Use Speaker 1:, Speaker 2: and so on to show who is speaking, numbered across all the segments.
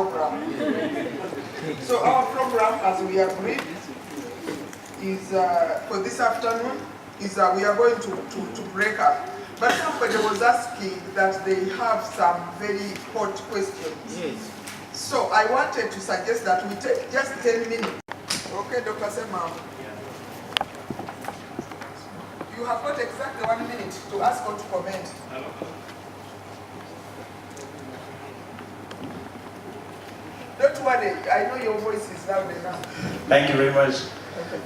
Speaker 1: So our program, as we agreed, is for this afternoon is we are going to break up. But somebody was asking that they have some very hot questions. Yes. So I wanted to suggest that we take just 10 minutes. Okay, Dr. Sema. You have got exactly 1 minute to ask or to comment. Don't worry, I know your voice is loud enough.
Speaker 2: Thank you very much,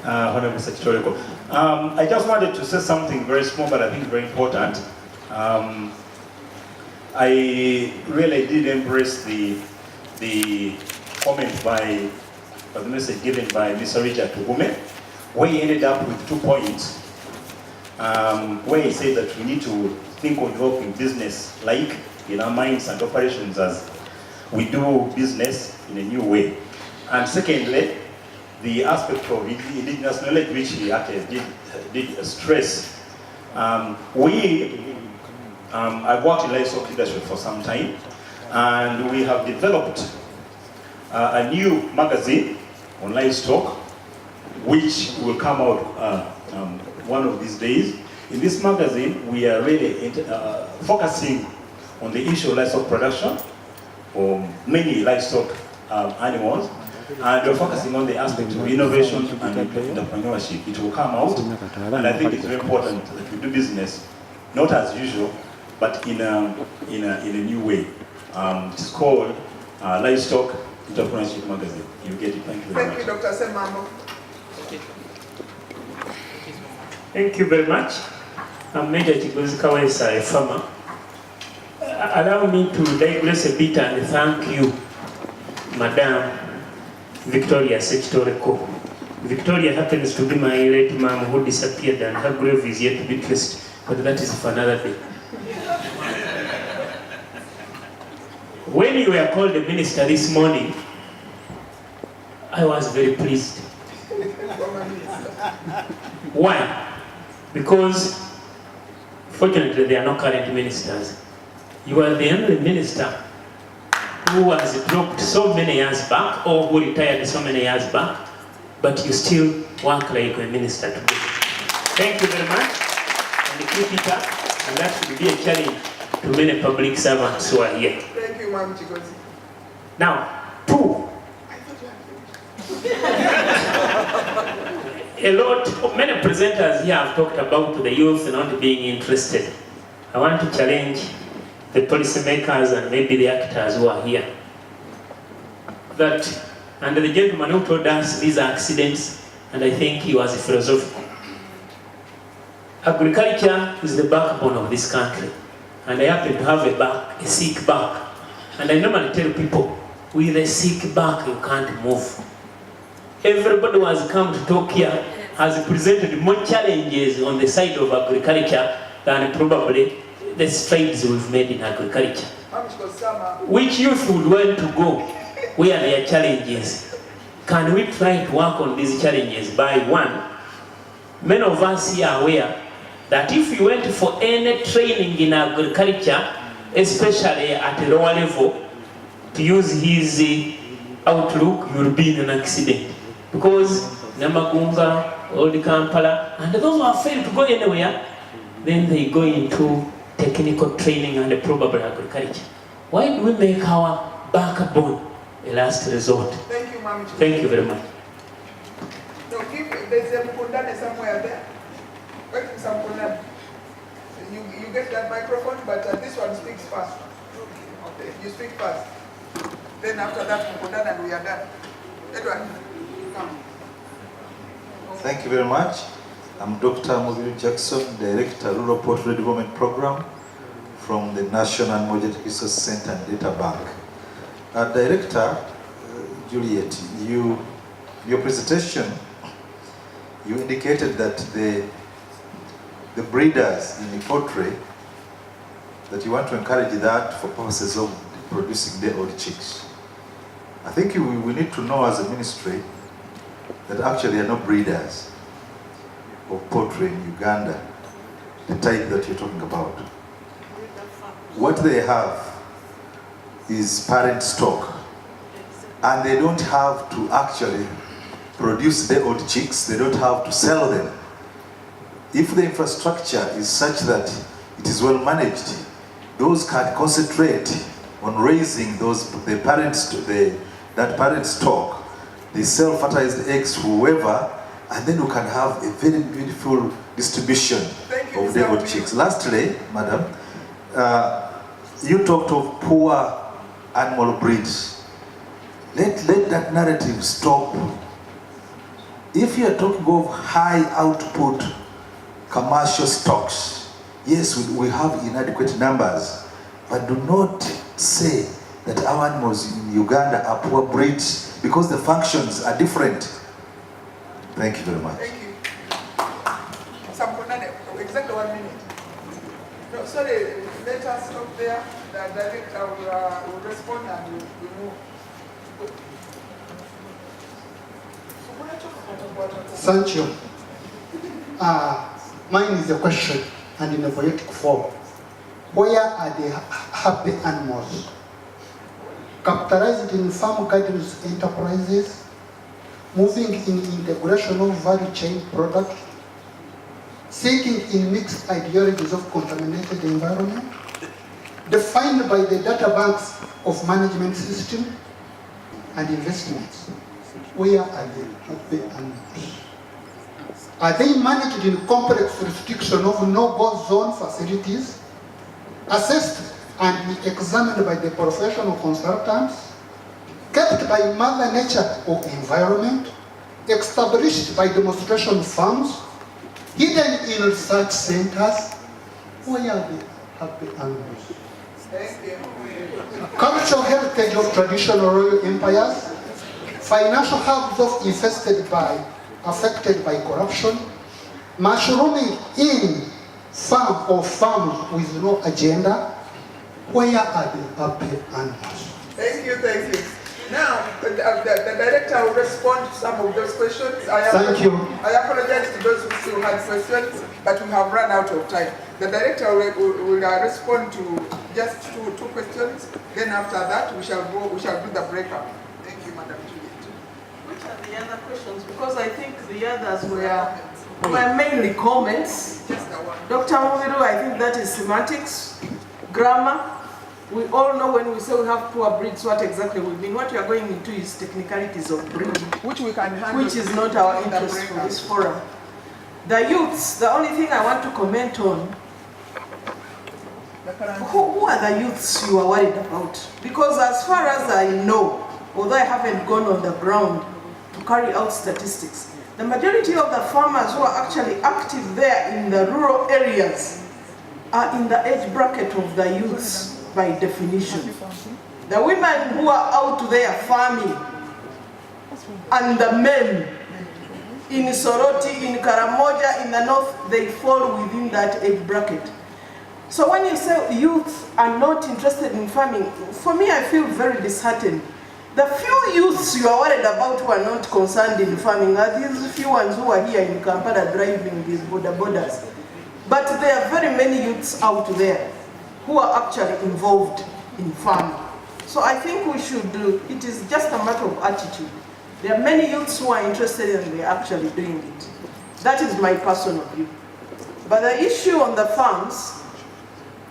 Speaker 2: Honorable Secretary. I just wanted to say something very small, but I think very important. I really did embrace the comment by, or the message given by Mr. Richard Tugume, where he ended up with 2 points, where he said that we need to think of developing business like in our mines and operations as we do business in a new way. And secondly, the aspect of indigenous knowledge, which he actually did stress. I've worked in livestock industry for some time, and we have developed a new magazine on livestock, which will come out one of these days. In this magazine, we are really focusing on the issue of livestock production, or many livestock animals, and we're focusing on the aspect of innovation and entrepreneurship. It will come out, and I think it's very important that we do business, not as usual, but in a new way. It's called Livestock Entrepreneurship Magazine. You get it. Thank you very much.
Speaker 1: Thank you, Dr. Semamo.
Speaker 3: Thank you very much. I'm Major Chigozikawesa, a farmer. Allow me to digress a bit and thank you, Madam Victoria Sekitoreko. Victoria happens to be my late mom who disappeared, and her grave is yet to be traced, but that is for another day. When you were called the minister this morning, I was very pleased. Why? Because fortunately there are no current ministers. You are the only minister who was dropped so many years back, or who retired so many years back, but you still work like a minister today. Thank you very much, and keep it up, and that should be a challenge to many public servants who are here.
Speaker 1: Thank you, Ma'am Chigozi.
Speaker 3: Now, 2. Many presenters here have talked about the youth not being interested. I want to challenge the policymakers and maybe the actors who are here, that, and the gentleman who told us these are accidents, and I think he was philosophical. Agriculture is the backbone of this country, and I happen to have a sick back, and I normally tell people, with a sick back you can't move. Everybody who has come to talk here has presented more challenges on the side of agriculture than probably the strides we've made in agriculture. Which youth would want to go where there are challenges? Can we try to work on these challenges by 1? Many of us here are aware that if you went for any training in agriculture, especially at a lower level, to use his outlook, you'll be in an accident. Because Namagunga, Old Kampala, and those who have failed to go anywhere, then they go into technical training and probably agriculture. Why do we make our backbone a last resort?
Speaker 1: Thank you, Ma'am.
Speaker 3: Thank you very much.
Speaker 1: No, there's a Mukundane somewhere there. Wait for some Mukundane. You get that microphone, but this one speaks fast. Okay, you speak fast. Then after that, Mukundane, and we are done. Edward, come.
Speaker 4: Thank you very much. I'm Dr. Mubiru Jackson, Director, Rural Poultry Development Program from the National Monetary Resource Center and Data Bank. Director Juliet, your presentation, you indicated that the breeders in the poultry, that you want to encourage that for purposes of producing their old chicks. I think we need to know as a ministry that actually there are no breeders of poultry in Uganda, the type that you're talking about. What they have is parent stock and they don't have to actually produce the old chicks, they don't have to sell them. If the infrastructure is such that it is well managed, those can concentrate on raising that parent stock. They sell fertilized eggs to whoever, and then you can have a very beautiful distribution of the old chicks. Lastly, madam, you talked of poor animal breeds. Let that narrative stop. If you are talking of high output commercial stocks, yes, we have inadequate numbers, but do not say that our animals in Uganda are poor breeds, because the functions are different. Thank you very much.
Speaker 1: Thank you. Exactly 1 minute. No, sorry, let us stop there. The director will respond and we'll move.
Speaker 5: Thank you. Mine is a question and in a poetic form. Where are the happy animals? Capitalized in farm gardens enterprises, moving in integration of value chain products, seeking in mixed ideologies of contaminated environment, defined by the data banks of management system and investments. Where are the happy animals? Are they managed in complex restriction of no-go zone facilities, assessed and examined by the professional consultants, kept by Mother Nature or environment, established by demonstration farms, hidden in research centers? Where are the happy animals? Cultural heritage of traditional royal empires, financial hubs of affected by corruption, mushrooming in farm or farms with no agenda. Where are the happy animals?
Speaker 1: Thank you, thank you. Now, the director will respond to some of those questions.
Speaker 5: Thank you.
Speaker 1: I apologize to those who still had questions, but we have run out of time. The director will respond to just two questions. Then after that, we shall do the breakup. Thank you, Madam Juliet.
Speaker 6: Which are the other questions? Because I think the others were mainly comments.
Speaker 1: Just the one.
Speaker 6: Dr. Mubiru, I think that is semantics, grammar. We all know when we say we have poor breeds, what exactly we mean. What we are going into is technicalities of breeding,
Speaker 1: Which we can handle.
Speaker 6: which is not our interest for this forum. The youths, the only thing I want to comment on, who are the youths you are worried about? Because as far as I know, although I haven't gone on the ground to carry out statistics, the majority of the farmers who are actually active there in the rural areas are in the age bracket of the youths by definition. The women who are out there farming and the men in Soroti, in Karamoja, in the north, they fall within that age bracket. So when you say youth are not interested in farming, for me I feel very disheartened. The few youths you are worried about who are not concerned in farming are these few ones who are here in Kampala driving these borders. But there are very many youths out there who are actually involved in farming. So I think we should do, it is just a matter of attitude. There are many youths who are interested and they are actually doing it. That is my personal view. But the issue on the farms,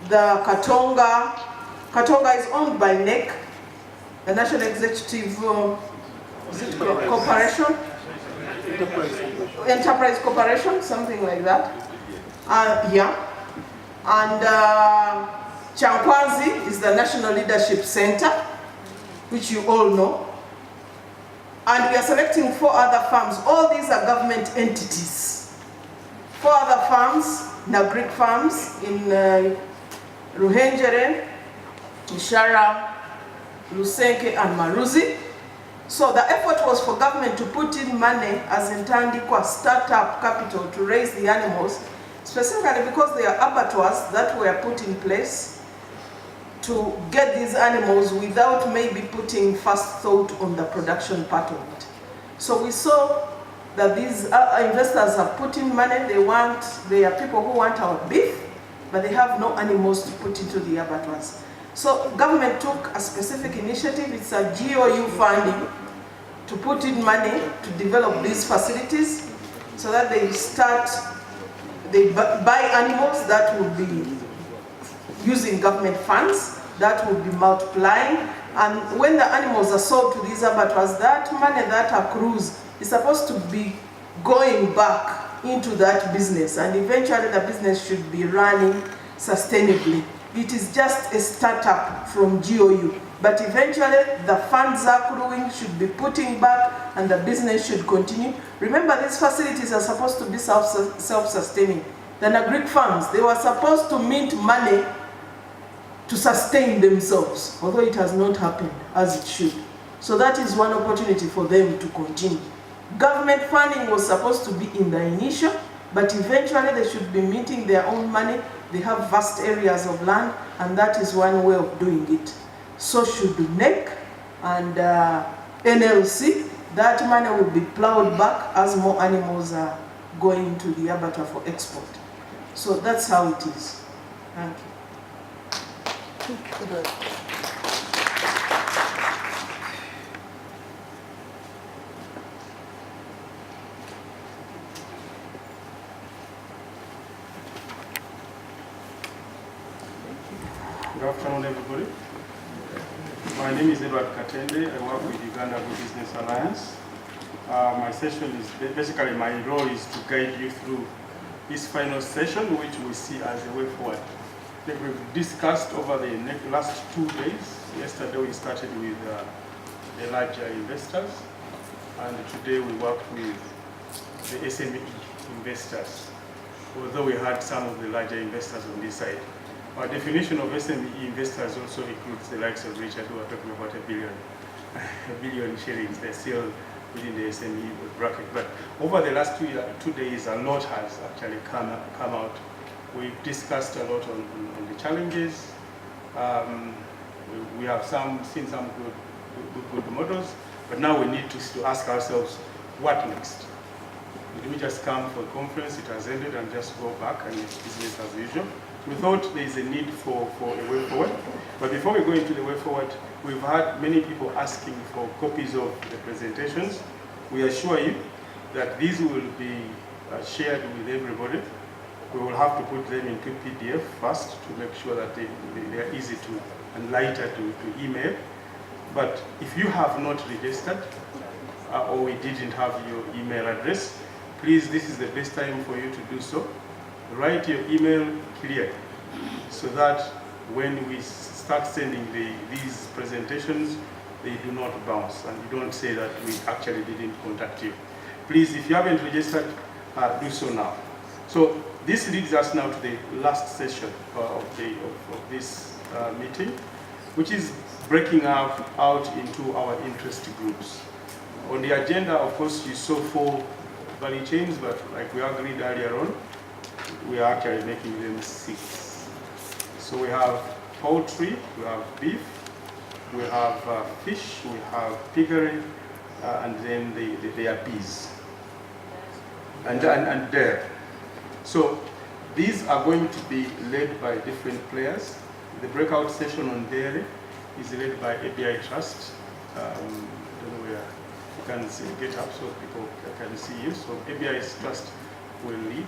Speaker 6: the Katonga is owned by NEC, the National Executive Corporation? Enterprise Corporation, something like that. Yeah. And Chankwanzi is the National Leadership Center, which you all know. And we are selecting 4 other farms. All these are government entities. 4 other farms, Nagrik farms in Ruhengeri, Ishara, Lusenke, and Maruzi. So the effort was for government to put in money as Ntandikwa startup capital to raise the animals, specifically because they are abattoirs that were put in place to get these animals without maybe putting first thought on the production part of it. So we saw that these investors have put in money. They are people who want our beef, but they have no animals to put into the abattoirs. So government took a specific initiative, it's a GOU funding, to put in money to develop these facilities so that they buy animals that will be using government funds, that will be multiplying. And when the animals are sold to these abattoirs, that money that accrues is supposed to be going back into that business, and eventually the business should be running sustainably. It is just a startup from GOU, but eventually the funds accruing should be putting back and the business should continue. Remember, these facilities are supposed to be self-sustaining. The agric farms, they were supposed to mint money to sustain themselves, although it has not happened as it should. So that is one opportunity for them to continue. Government funding was supposed to be in the initial, but eventually they should be minting their own money. They have vast areas of land, and that is one way of doing it. So should NEC and NLC. That money will be plowed back as more animals are going to the abattoir for export. So that's how it is. Thank you.
Speaker 7: Good afternoon, everybody. My name is Edward Katende. I work with Uganda Business Alliance. My session is basically, my role is to guide you through this final session, which we see as a way forward. We've discussed over the last 2 days. Yesterday we started with the larger investors, and today we worked with the SME investors, although we had some of the larger investors on this side. Our definition of SME investors also includes the likes of Richard, who are talking about a billion shillings. They're still within the SME bracket. But over the last 2 days, a lot has actually come out. We've discussed a lot on the challenges. We have seen some good models, but now we need to ask ourselves, what next? Did we just come for a conference, it has ended, and just go back and it's business as usual? We thought there is a need for a way forward. But before we go into the way forward, we've had many people asking for copies of the presentations. We assure you that these will be shared with everybody. We will have to put them into PDF first to make sure that they are easy to and lighter to email. But if you have not registered or we didn't have your email address, please, this is the best time for you to do so. Write your email clearly so that when we start sending these presentations, they do not bounce and you don't say that we actually didn't contact you. Please, if you haven't registered, do so now. So this leads us now to the last session of this meeting, which is breaking out into our interest groups. On the agenda, of course, you saw 4 value chains, but like we agreed earlier on, we are actually making them 6. So we have poultry, we have beef, we have fish, we have piggery, and then there are bees and dairy. So these are going to be led by different players. The breakout session on dairy is led by ABI Trust. I don't know where you can get up so people can see you. So ABI Trust will lead.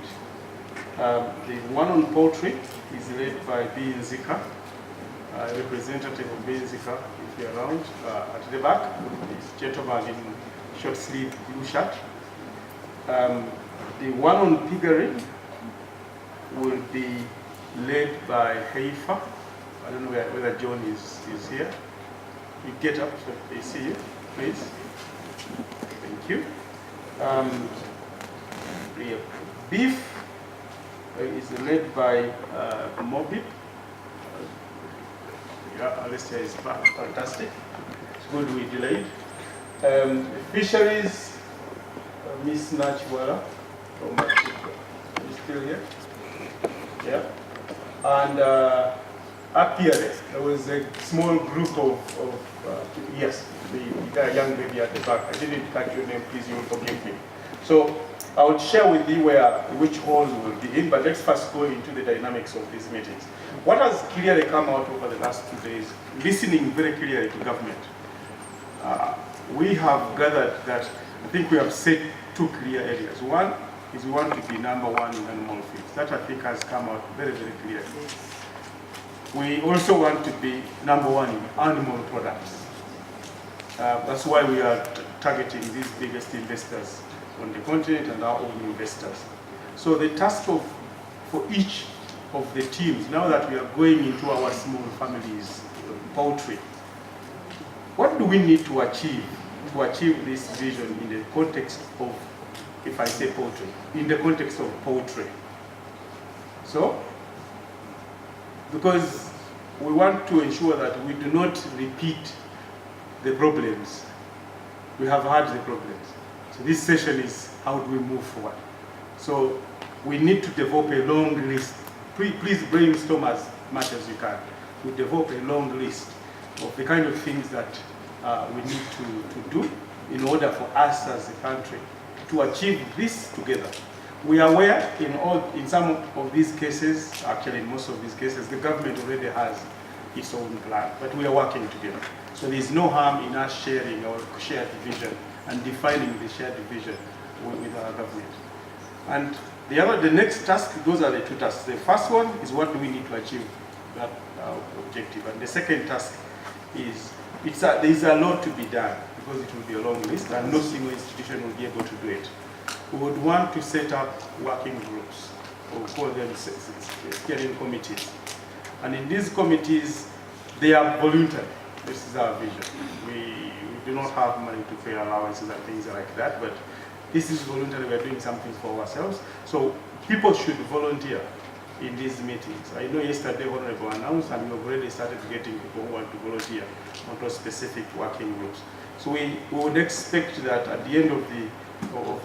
Speaker 7: The one on poultry is led by B. Nzika, representative of B. Nzika, if you're around. At the back, this gentleman in short sleeve blue shirt. The one on piggery will be led by Heifa. I don't know whether John is here. You get up so they see you, please. Thank you. The beef is led by Mobi. Yeah, Alistair is fantastic. It's good we delayed. Fisheries, Miss Nachwala. Is still here? Yeah. And Apiare, there was a small group of yes, the young lady at the back. I didn't catch your name, please, you will forgive me. So I will share with you which hall we will be in, but let's first go into the dynamics of these meetings. What has clearly come out over the last 2 days, listening very clearly to government, we have gathered that I think we have set 2 clear areas. One is we want to be #1 in animal feeds. That I think has come out very, very clearly. We also want to be #1 in animal products. That's why we are targeting these biggest investors on the continent and our own investors. So the task for each of the teams, now that we are going into our small families, poultry, what do we need to achieve this vision in the context of, if I say poultry, in the context of poultry? So, because we want to ensure that we do not repeat the problems. We have had the problems. So this session is how do we move forward. So we need to develop a long list. Please brainstorm as much as you can. We develop a long list of the kind of things that we need to do in order for us as a country to achieve this together. We are aware in some of these cases, actually in most of these cases, the government already has its own plan, but we are working together. So there is no harm in us sharing our shared vision and defining the shared vision with our government. And the next task, those are the 2 tasks. The first one is what do we need to achieve that objective, and the second task is there is a lot to be done because it will be a long list and no single institution will be able to do it. We would want to set up working groups, or call them steering committees. And in these committees, they are voluntary. This is our vision. We do not have money to pay allowances and things like that, but this is voluntary. We are doing something for ourselves. So people should volunteer in these meetings. I know yesterday Honorable announced, and we have already started getting people who want to volunteer onto specific working groups. So we would expect that at the end of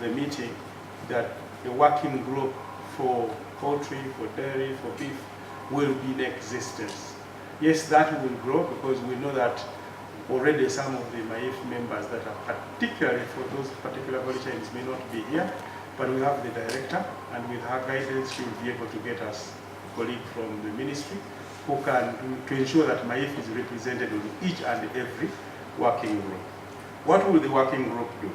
Speaker 7: the meeting, that the working group for poultry, for dairy, for beef will be in existence. Yes, that will grow because we know that already some of the MAIF members that are particularly for those particular value chains may not be here, but we have the director, and with her guidance, she will be able to get us a colleague from the ministry who can to ensure that MAIF is represented on each and every working group. What will the working group do?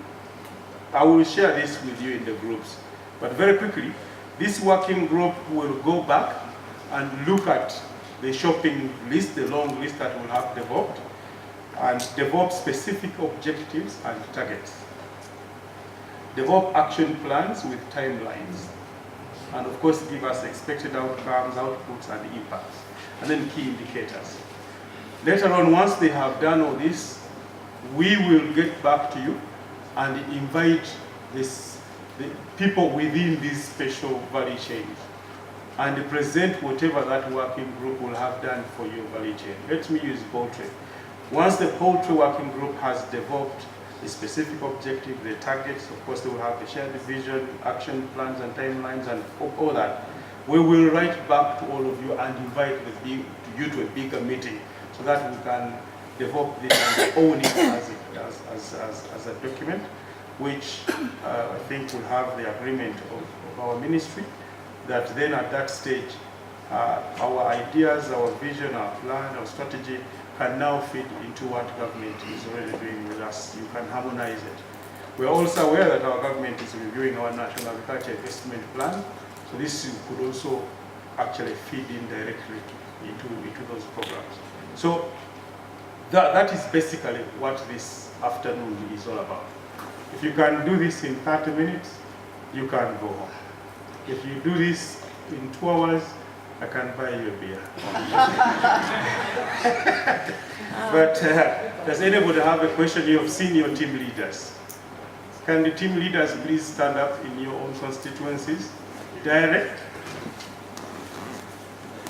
Speaker 7: I will share this with you in the groups, but very quickly, this working group will go back and look at the shopping list, the long list that we'll have developed, and develop specific objectives and targets. Develop action plans with timelines, and of course give us expected outcomes, outputs, and impacts, and then key indicators. Later on, once they have done all this, we will get back to you and invite the people within these special value chains and present whatever that working group will have done for your value chain. Let me use poultry. Once the poultry working group has developed the specific objective, the targets, of course they will have the shared vision, action plans and timelines and all that. We will write back to all of you and invite you to a bigger meeting so that we can develop this and own it as a document, which I think will have the agreement of our ministry, that then at that stage, our ideas, our vision, our plan, our strategy can now fit into what government is already doing with us. You can harmonize it. We are also aware that our government is reviewing our National Agriculture Investment Plan, so this could also actually feed in directly into those programs. So that is basically what this afternoon is all about. If you can do this in 30 minutes, you can go home. If you do this in 2 hours, I can buy you a beer. But does anybody have a question? You have seen your team leaders. Can the team leaders please stand up in your own constituencies? Direct.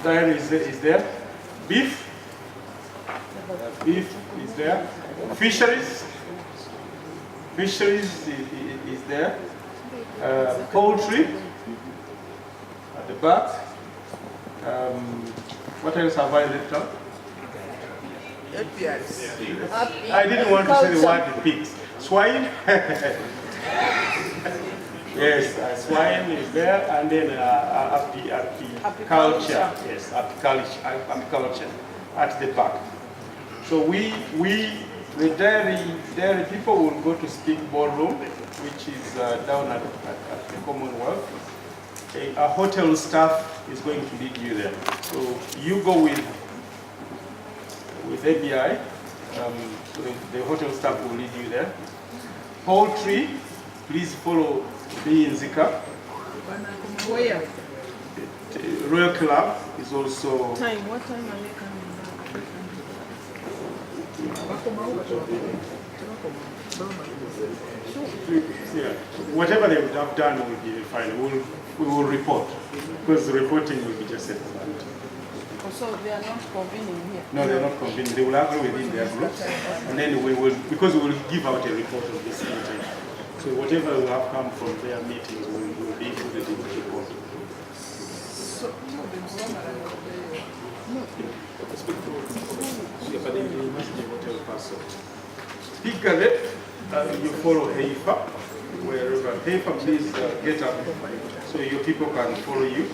Speaker 7: Diane is there. Beef. Beef is there. Fisheries. Fisheries is there. Poultry at the back. What else have I left out? I didn't want to say the word pigs. Swine. Yes, swine is there, and then apiculture. Yes, apiculture at the back. So the dairy people will go to Speak Ballroom, which is down at the Commonwealth. A hotel staff is going to lead you there. So you go with ABI. So the hotel staff will lead you there. Poultry, please follow me in Zika.
Speaker 6: Where?
Speaker 7: Royal Club is also.
Speaker 6: Time. What time are they coming?
Speaker 7: Yeah, whatever they would have done will be fine. We will report, because the reporting will be just separate.
Speaker 6: So they are not convening here?
Speaker 7: No, they are not convening. They will agree within their groups, and then we will, because we will give out a report of this meeting. So whatever will have come from their meetings will be included in the report. Speaker, you follow Heifa, wherever. Heifa, please get up so your people can follow you.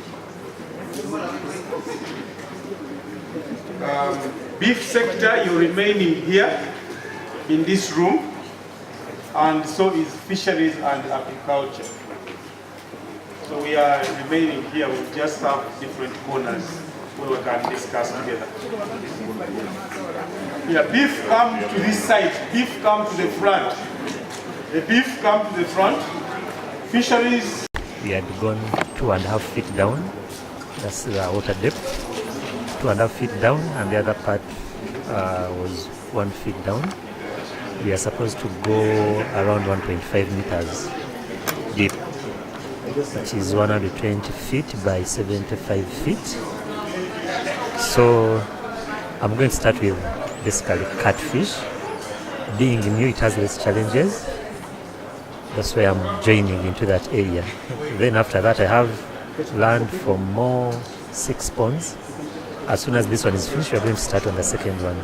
Speaker 7: Beef sector, you're remaining here in this room, and so is fisheries and agriculture. So we are remaining here. We just have different corners where we can discuss together. Yeah, beef come to this side, beef come to the front. The beef come to the front. Fisheries.
Speaker 8: We had gone 2.5 feet down. That's the water depth. 2.5 feet down, and the other part was 1 feet down. We are supposed to go around 1.5 meters deep, which is 120 feet by 75 feet. So I'm going to start with basically catfish. Being new, it has less challenges. That's why I'm joining into that area. Then after that, I have learned for more 6 ponds. As soon as this one is finished, we're going to start on the second one.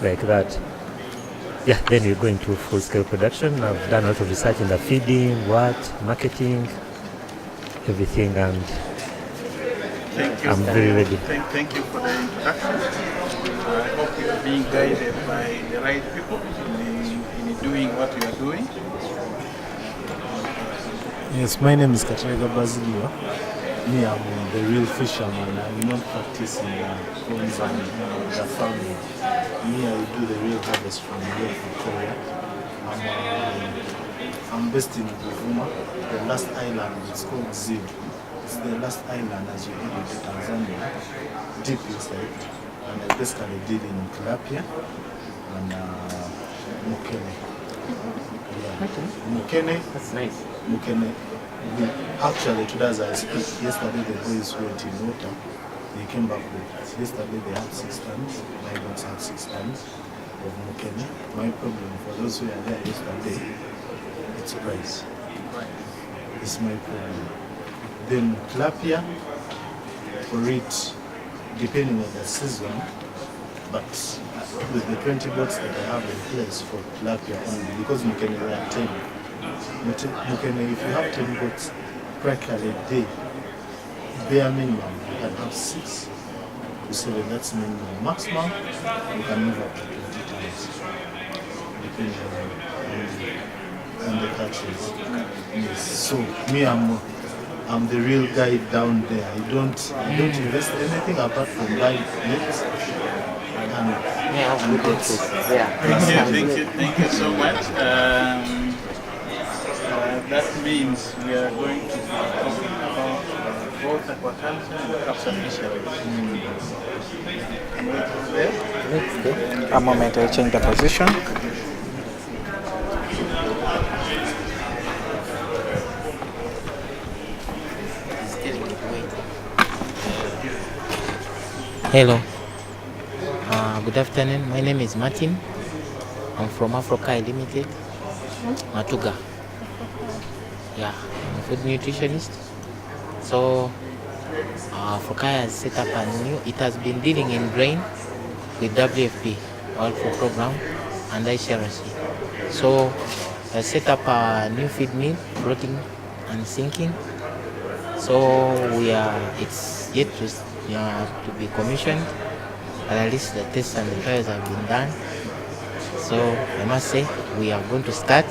Speaker 8: Like that. Yeah, then we're going to full-scale production. I've done a lot of research in the feeding, marketing, everything, and I'm very ready.
Speaker 9: Thank you for the introduction. I hope you're being guided by the right people in doing what you are doing.
Speaker 10: Yes, my name is Katrega Basilio. Me, I'm the real fisherman. I will not practice in ponds and the farming. Me, I do the real harvest from Lake Victoria. I'm based in Buvuma, the last island. It's called Zib. It's the last island as you head into Tanzania, deep inside. And I basically did in tilapia and mukene. Yeah. Mukene.
Speaker 3: That's nice.
Speaker 10: Mukene. Actually, today as I speak, yesterday the boys went in water. They came back with, yesterday they had 6 tons, my boats had 6 tons of mukene. My problem for those who are there yesterday, it's price. It's my problem. Then tilapia, for it, depending on the season, but with the 20 boats that I have in place for tilapia only, because mukene there are 10. Mukene, if you have 10 boats, practically a day, bare minimum, you can have 6 to 7, that's minimum. Maximum, you can move up to 20 tons, depending on the catches. Yes. So, me, I'm the real guy down there. I don't invest anything apart from buying nets and boats.
Speaker 9: Thank you so much. That means we are going to be talking about both aquaculture and capture fisheries.
Speaker 11: A moment, I change the position. Hello. Good afternoon. My name is Martin. I'm from Africa Limited, Matuga. Yeah, I'm a food nutritionist. So, Africa has set up a new, it has been dealing in grain with WFP, World Food Program, and ICRC. So, set up a new feed mill, floating and sinking. So it's yet to be commissioned, and at least the tests and the trials have been done. So I must say we are going to start.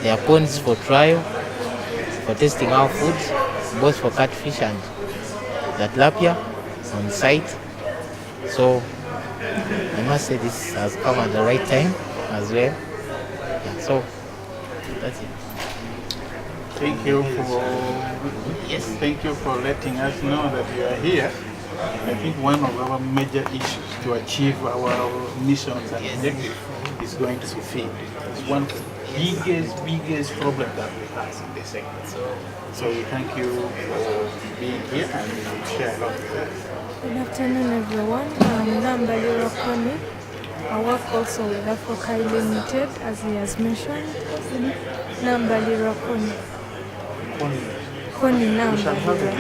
Speaker 11: There are ponds for trial, for testing our foods, both for catfish and the tilapia on site. So I must say this has come at the right time as well. Yeah, so that's it.
Speaker 9: Thank you for letting us know that you are here. I think one of our major issues to achieve our missions and objectives is going to be feed. It's one of the biggest problem that we have in this sector. So we thank you for being here and you share a lot with us.
Speaker 12: Good afternoon, everyone. I'm Nambali Rakoni. I work also with Africa Limited, as he has mentioned. Nambali Rakoni. Koni Nambali.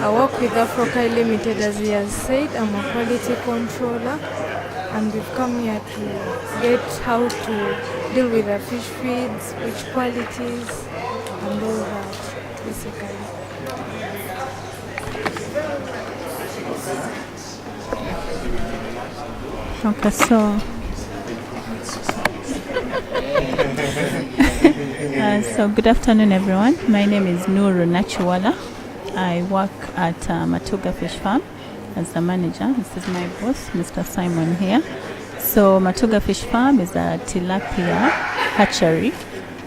Speaker 12: I work with Africa Limited, as he has said. I'm a quality controller, and we've come here to get how to deal with the fish feeds, which qualities, and all that, basically.
Speaker 13: Okay, so good afternoon, everyone. My name is Nuru Nachuwala. I work at Matuga Fish Farm as the manager. This is my boss, Mr. Simon here. So Matuga Fish Farm is a tilapia hatchery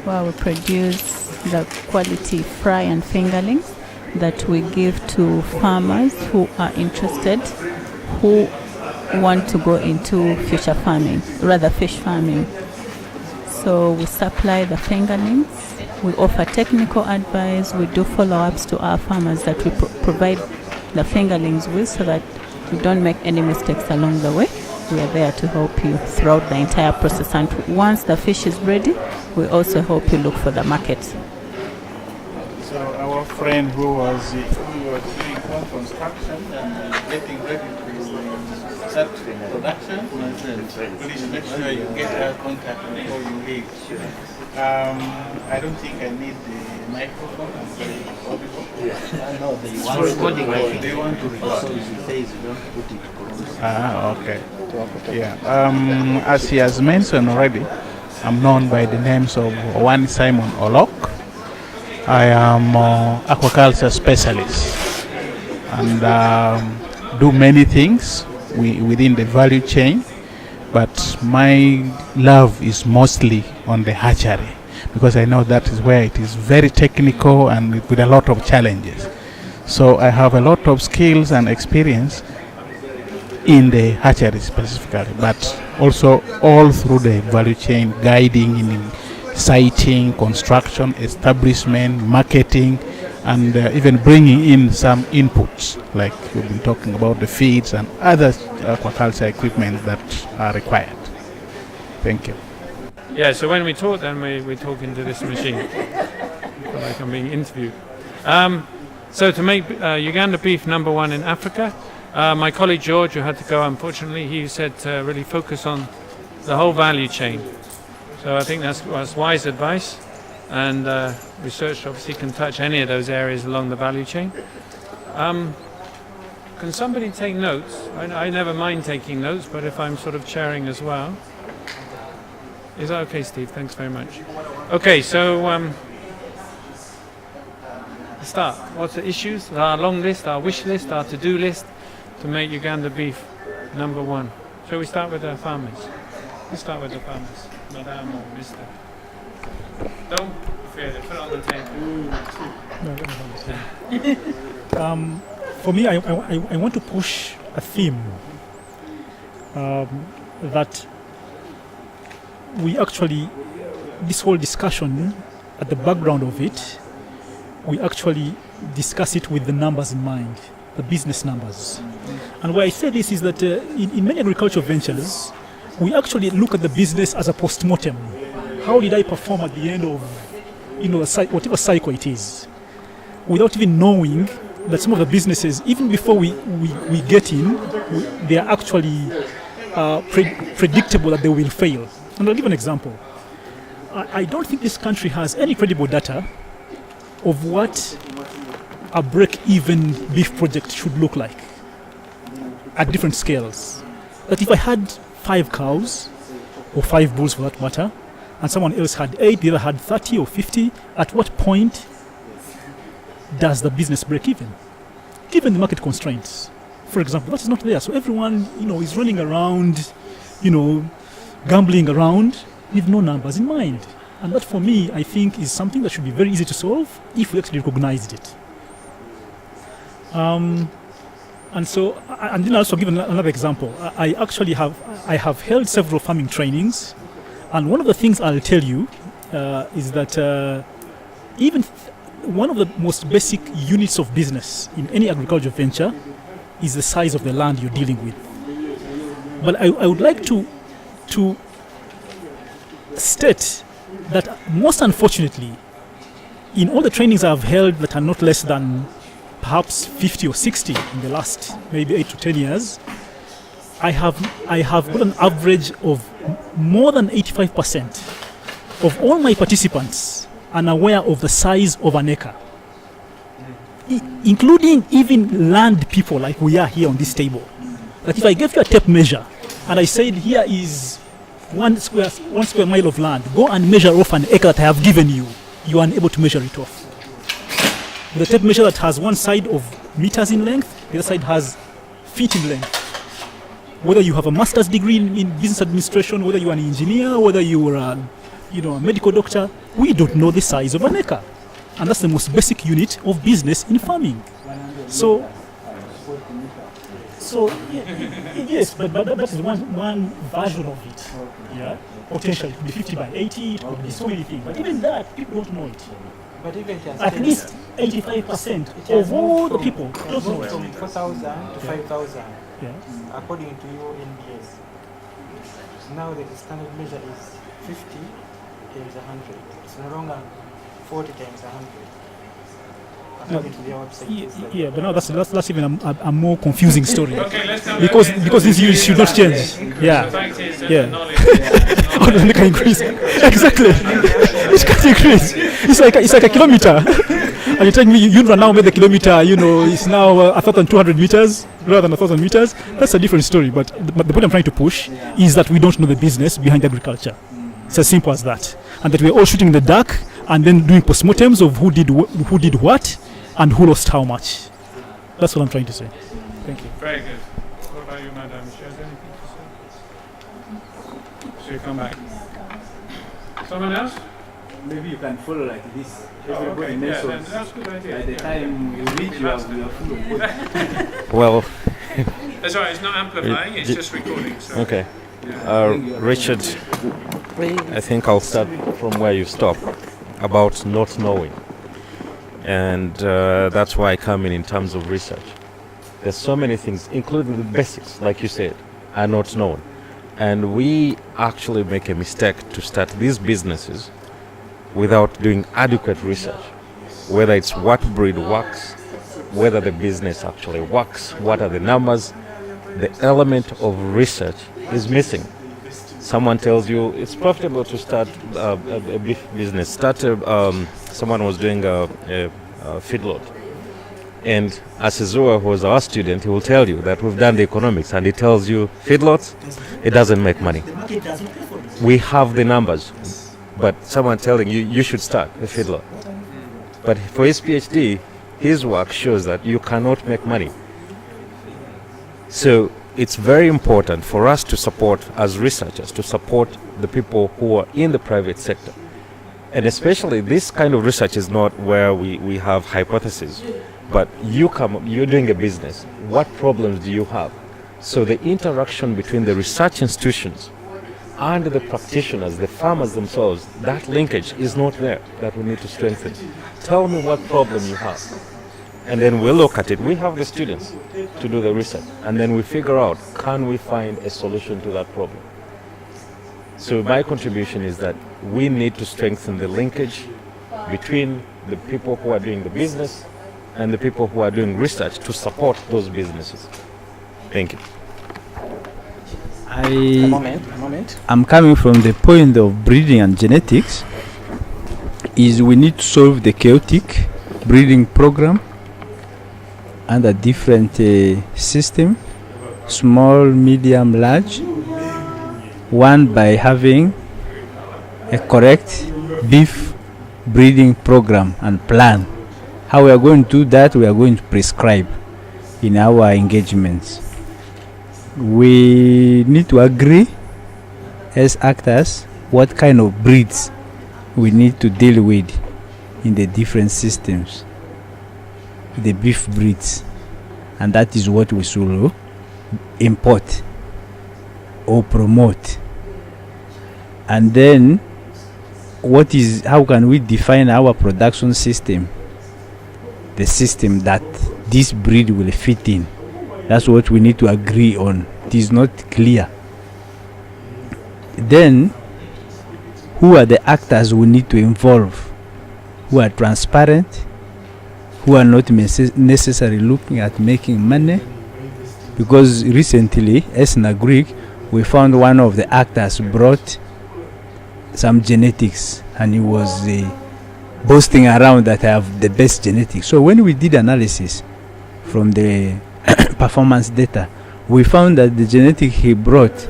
Speaker 13: where we produce the quality fry and fingerlings that we give to farmers who are interested, who want to go into future farming, rather fish farming. So we supply the fingerlings, we offer technical advice, we do follow-ups to our farmers that we provide the fingerlings with so that you don't make any mistakes along the way. We are there to help you throughout the entire process, and once the fish is ready, we also help you look for the market.
Speaker 9: So our friend who was doing home construction and getting ready to start production, please make sure you get her contact before you leave. I don't think I need the microphone. I'm very audible.
Speaker 11: No, they want to record.
Speaker 9: So he says you don't put it. Okay. Yeah. As he has mentioned already, I'm known by the names of one Simon Olok. I am aquaculture specialist and do many things within the value chain, but my love is mostly on the hatchery because I know that is where it is very technical and with a lot of challenges. So I have a lot of skills and experience in the hatchery specifically, but also all through the value chain, guiding in siting, construction, establishment, marketing, and even bringing in some inputs, like we've been talking about the feeds and other aquaculture equipment that are required. Thank you.
Speaker 14: Yeah, so when we talk, then we talk into this machine, like I'm being interviewed. So to make Uganda beef #1 in Africa, my colleague George, who had to go unfortunately, he said to really focus on the whole value chain. So I think that's wise advice, and research obviously can touch any of those areas along the value chain. Can somebody take notes? I never mind taking notes, but if I'm sort of chairing as well. Is that okay, Steve? Thanks very much. Okay, so start. What's the issues? Our long list, our wish list, our to-do list to make Uganda beef #1. Shall we start with the farmers? Let's start with the farmers. Madam or Mr. Don't fear, put it on the table.
Speaker 15: For me, I want to push a theme that we actually, this whole discussion, at the background of it, we actually discuss it with the numbers in mind, the business numbers. And why I say this is that in many agricultural ventures, we actually look at the business as a post-mortem. How did I perform at the end of, whatever cycle it is, without even knowing that some of the businesses, even before we get in, they are actually predictable that they will fail. And I'll give an example. I don't think this country has any credible data of what a break-even beef project should look like at different scales. That if I had 5 cows, or 5 bulls for that matter, and someone else had 8, the other had 30 or 50, at what point does the business break even? Given the market constraints, for example, that is not there. So everyone, is running around, gambling around with no numbers in mind. And that, for me, I think is something that should be very easy to solve if we actually recognized it. And then also give another example. I have held several farming trainings, and one of the things I'll tell you is that even one of the most basic units of business in any agricultural venture is the size of the land you're dealing with. But I would like to state that most unfortunately, in all the trainings I've held that are not less than perhaps 50 or 60 in the last maybe 8 to 10 years, I have got an average of more than 85% of all my participants unaware of the size of an acre, including even land people like we are here on this table. That if I gave you a tape measure and I said here is 1 square mile of land, go and measure off an acre that I have given you, you are unable to measure it off. With a tape measure that has one side of meters in length, the other side has feet in length. Whether you have a master's degree in business administration, whether you are an engineer, whether you are a medical doctor, we don't know the size of an acre. And that's the most basic unit of business in farming. So yes, but that is one version of it. Yeah, potentially it could be 50 by 80, it could be so many things. But even that, people don't know it.
Speaker 16: But even
Speaker 15: at least 85% of all the people don't know it.
Speaker 16: From 4,000 to 5,000,
Speaker 15: yeah,
Speaker 16: according to your NBS. Now the standard measure is 50 times 100. It's no longer 40 times 100. According to their website.
Speaker 15: Yeah, but now that's even a more confusing story.
Speaker 14: Okay, let's
Speaker 15: because these units should not change. Yeah,
Speaker 14: the fact is that
Speaker 15: yeah.
Speaker 14: the knowledge
Speaker 15: It can increase. Exactly. It can increase. It's like a kilometer. And you're telling me you now made the kilometer, it's now 1,200 meters rather than 1,000 meters. That's a different story. But the point I'm trying to push is that we don't know the business behind agriculture. It's as simple as that. And that we're all shooting in the dark and then doing postmortems of who did what and who lost how much. That's what I'm trying to say. Thank you.
Speaker 14: Very good. What about you, madam? She has anything to say? She'll come back. Someone else?
Speaker 17: Maybe you can follow like this.
Speaker 14: Okay.
Speaker 17: Everybody
Speaker 14: Yeah,
Speaker 17: knows.
Speaker 14: that's a good idea.
Speaker 17: By the time you reach, you are full of wood.
Speaker 18: Well,
Speaker 14: That's right, it's not amplifying, it's just recording. So.
Speaker 18: okay. Richard, I think I'll start from where you stopped, about not knowing. And that's why I come in terms of research. There's so many things, including the basics, like you said, are not known. And we actually make a mistake to start these businesses without doing adequate research. Whether it's what breed works, whether the business actually works, what are the numbers, the element of research is missing. Someone tells you it's profitable to start a beef business. Someone was doing a feedlot. And as Azua, who was our student, he will tell you that we've done the economics, and he tells you feedlots, it doesn't make money. We have the numbers, but someone telling you you should start a feedlot. But for his PhD, his work shows that you cannot make money. So it's very important for us to support, as researchers, to support the people who are in the private sector. And especially this kind of research is not where we have hypotheses, but you're doing a business. What problems do you have? So the interaction between the research institutions and the practitioners, the farmers themselves, that linkage is not there, that we need to strengthen. Tell me what problem you have. And then we look at it. We have the students to do the research. And then we figure out, can we find a solution to that problem? So my contribution is that we need to strengthen the linkage between the people who are doing the business and the people who are doing research to support those businesses. Thank you.
Speaker 19: A moment.
Speaker 20: I'm coming from the point of breeding and genetics. Is we need to solve the chaotic breeding program under different system, small, medium, large. One by having a correct beef breeding program and plan. How we are going to do that, we are going to prescribe in our engagements. We need to agree as actors what kind of breeds we need to deal with in the different systems, the beef breeds, and that is what we should import or promote. And then how can we define our production system, the system that this breed will fit in? That's what we need to agree on. It is not clear. Then who are the actors we need to involve, who are transparent, who are not necessarily looking at making money? Because recently, as in a Greek, we found one of the actors brought some genetics and he was boasting around that I have the best genetics. So when we did analysis from the performance data, we found that the genetic he brought,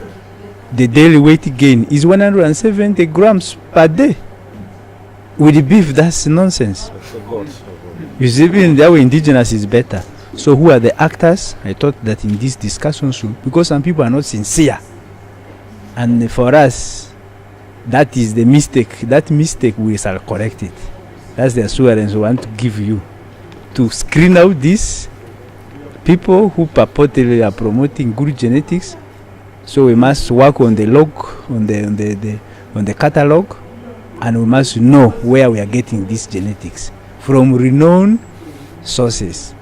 Speaker 20: the daily weight gain is 170 grams per day. With the beef, that's nonsense. You see, even our indigenous is better. So who are the actors? I thought that in this discussion, because some people are not sincere. And for us, that is the mistake. That mistake we shall correct it. That's the assurance we want to give you. To screen out these people who purportedly are promoting good genetics. So we must work on the log, on the catalog, and we must know where we are getting these genetics from renowned sources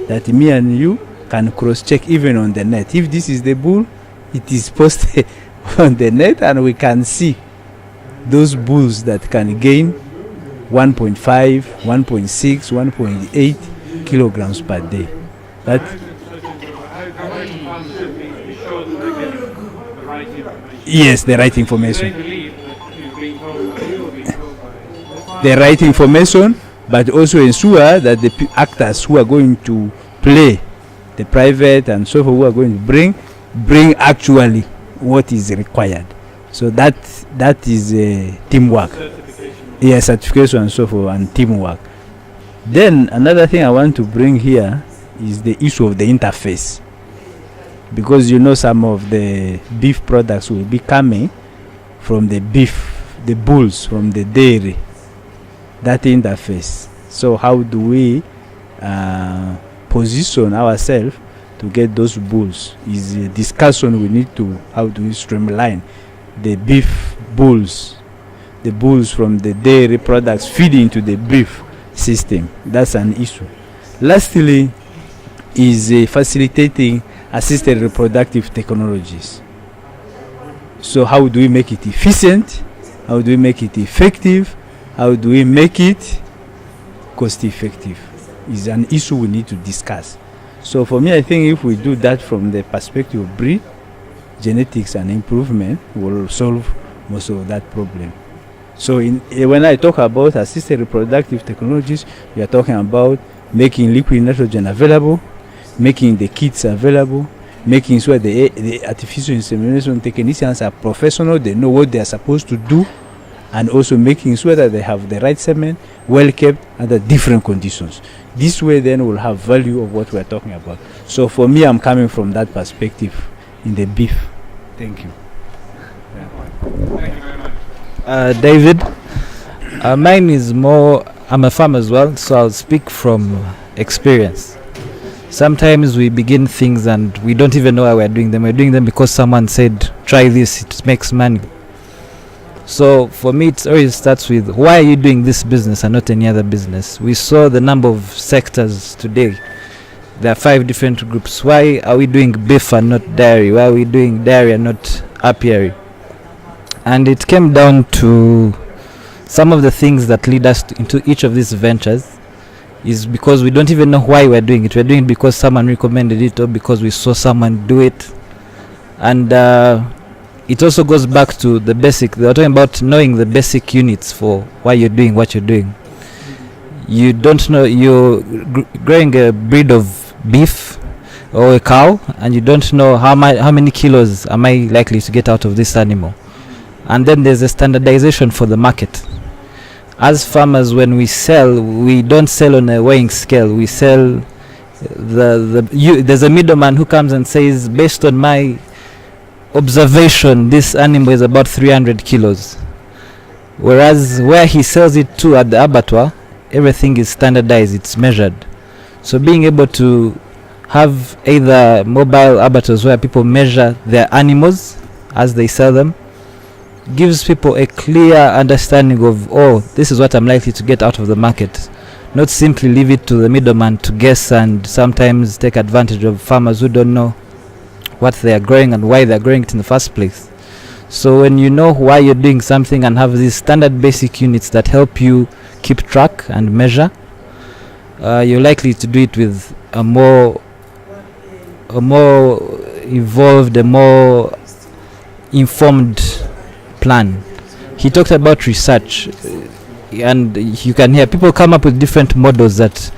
Speaker 20: that me and you can cross-check even on the net. If this is the bull, it is posted on the net and we can see those bulls that can gain 1.5, 1.6, 1.8 kilograms per day. That yes, the right information. The right information, but also ensure that the actors who are going to play, the private and so forth, who are going to bring actually what is required. So that is teamwork. Yes, certification and so forth, and teamwork. Then another thing I want to bring here is the issue of the interface. Because you know some of the beef products will be coming from the beef, the bulls, from the dairy, that interface. So how do we position ourselves to get those bulls? Is a discussion we need to, how do we streamline the beef bulls, the bulls from the dairy products feeding into the beef system. That's an issue. Lastly is facilitating assisted reproductive technologies. So how do we make it efficient? How do we make it effective? How do we make it cost effective? Is an issue we need to discuss. So for me, I think if we do that from the perspective of breed, genetics and improvement, will solve most of that problem. So when I talk about assisted reproductive technologies, we are talking about making liquid nitrogen available, making the kits available, making sure the artificial insemination technicians are professional, they know what they are supposed to do, and also making sure that they have the right semen, well kept under different conditions. This way then we'll have value of what we are talking about. So for me, I'm coming from that perspective in the beef. Thank you.
Speaker 21: Thank you very much. David, mine is more, I'm a farmer as well, so I'll speak from experience. Sometimes we begin things and we don't even know why we're doing them. We're doing them because someone said, try this, it makes money. So for me, it always starts with, why are you doing this business and not any other business? We saw the number of sectors today. There are 5 different groups. Why are we doing beef and not dairy? Why are we doing dairy and not apiary? And it came down to some of the things that lead us into each of these ventures is because we don't even know why we're doing it. We're doing it because someone recommended it or because we saw someone do it. And it also goes back to the basic. They're talking about knowing the basic units for why you're doing what you're doing. You don't know, you're growing a breed of beef or a cow, and you don't know how many kilos am I likely to get out of this animal. And then there's a standardization for the market. As farmers, when we sell, we don't sell on a weighing scale. We sell there's a middleman who comes and says, based on my observation, this animal is about 300 kilos. Whereas where he sells it to at the abattoir, everything is standardized, it's measured. So being able to have either mobile abattoirs where people measure their animals as they sell them gives people a clear understanding of, oh, this is what I'm likely to get out of the market. Not simply leave it to the middleman to guess and sometimes take advantage of farmers who don't know what they are growing and why they are growing it in the first place. So when you know why you're doing something and have these standard basic units that help you keep track and measure, you're likely to do it with a more evolved, a more informed plan. He talked about research, and you can hear people come up with different models that,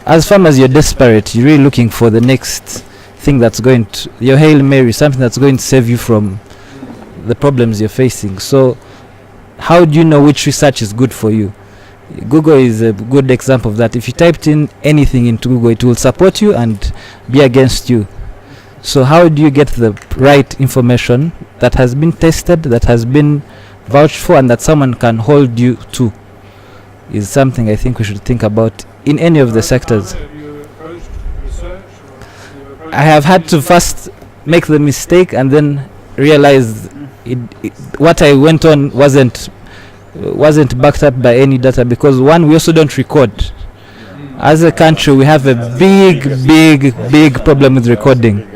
Speaker 21: as farmers, you're desperate. You're really looking for the next thing that's going to, your Hail Mary, something that's going to save you from the problems you're facing. So how do you know which research is good for you? Google is a good example of that. If you typed in anything into Google, it will support you and be against you. So how do you get the right information that has been tested, that has been vouched for, and that someone can hold you to, is something I think we should think about in any of the sectors. I have had to first make the mistake and then realize what I went on wasn't backed up by any data, because one, we also don't record. As a country, we have a big problem with recording.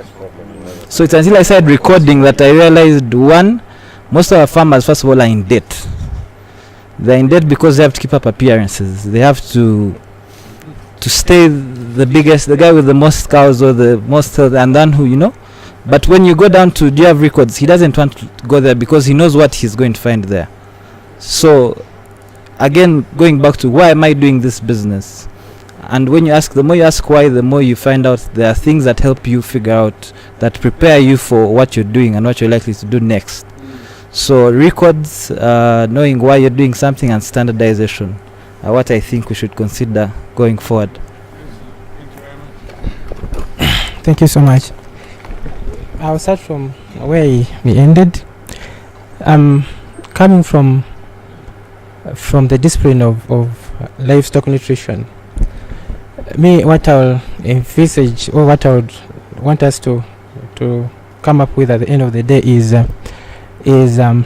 Speaker 21: So it's until I started recording that I realized, one, most of our farmers, first of all, are in debt. They're in debt because they have to keep up appearances. They have to stay the biggest, the guy with the most cows or the most health, and then who, you know. But when you go down to, do you have records, he doesn't want to go there because he knows what he's going to find there. So again, going back to why am I doing this business? And when you ask, the more you ask why, the more you find out there are things that help you figure out, that prepare you for what you're doing and what you're likely to do next. So records, knowing why you're doing something, and standardization are what I think we should consider going forward.
Speaker 19: Thank you so much. I'll start from where we ended. Coming from the discipline of livestock nutrition, what I'll envisage, or what I would want us to come up with at the end of the day is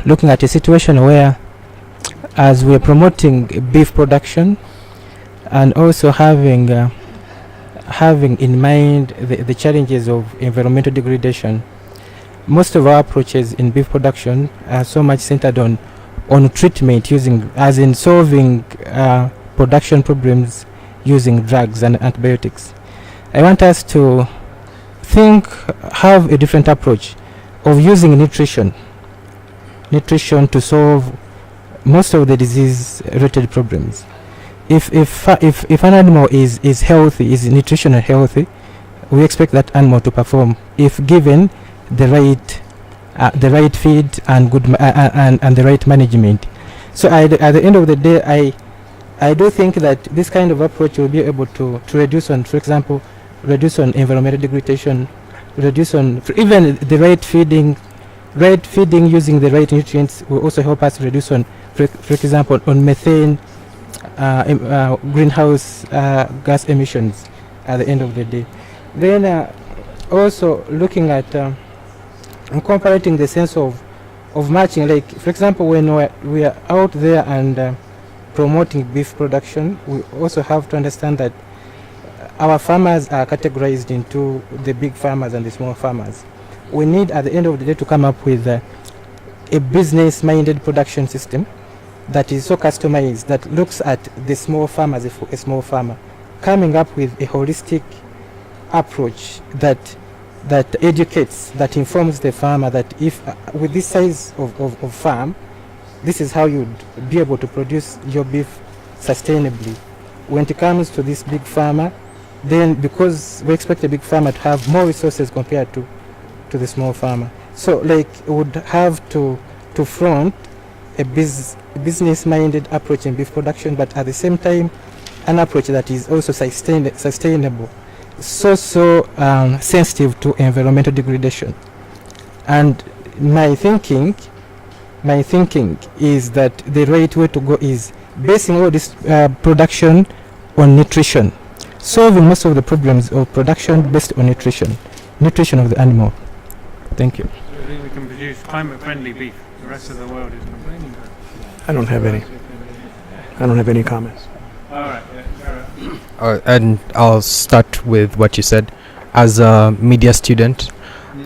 Speaker 19: looking at a situation where, as we're promoting beef production and also having in mind the challenges of environmental degradation, most of our approaches in beef production are so much centered on treatment, using, as in solving production problems using drugs and antibiotics. I want us to have a different approach of using nutrition to solve most of the disease-related problems. If an animal is healthy, is nutritionally healthy, we expect that animal to perform if given the right feed and good and the right management. So at the end of the day, I do think that this kind of approach will be able to reduce on, for example, reduce on environmental degradation, reduce on even the right feeding using the right nutrients will also help us reduce on, for example, on methane, greenhouse gas emissions at the end of the day. Then also looking at incorporating the sense of matching, like for example, when we are out there and promoting beef production, we also have to understand that our farmers are categorized into the big farmers and the small farmers. We need at the end of the day to come up with a business-minded production system that is so customized, that looks at the small farmer as a small farmer, coming up with a holistic approach that that educates, that informs the farmer that if with this size of farm, this is how you'd be able to produce your beef sustainably. When it comes to this big farmer, then because we expect a big farmer to have more resources compared to the small farmer, so like would have to front a business-minded approach in beef production, but at the same time an approach that is also sustainable, so sensitive to environmental degradation. And my thinking is that the right way to go is basing all this production on nutrition, solving most of the problems of production based on nutrition of the animal. Thank you.
Speaker 14: I think we can produce climate-friendly beef. The rest of the world is complaining.
Speaker 2: I don't have any comments.
Speaker 14: All right.
Speaker 22: And I'll start with what you said. As a media student,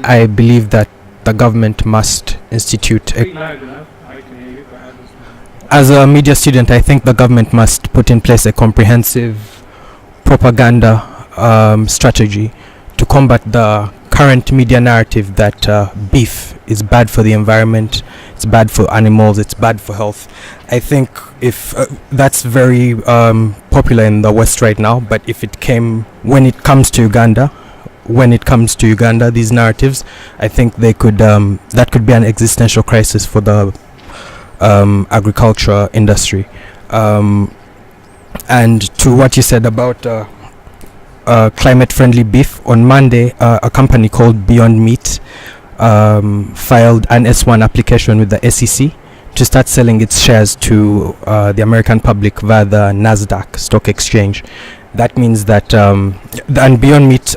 Speaker 22: I believe that the government must institute As a media student, I think the government must put in place a comprehensive propaganda strategy to combat the current media narrative that beef is bad for the environment, it's bad for animals, it's bad for health. I think if that's very popular in the West right now, but if it came when it comes to Uganda, these narratives, I think they could that could be an existential crisis for the agriculture industry. And to what you said about climate-friendly beef, on Monday, a company called Beyond Meat filed an S1 application with the SEC to start selling its shares to the American public via the NASDAQ stock exchange. That means that and Beyond Meat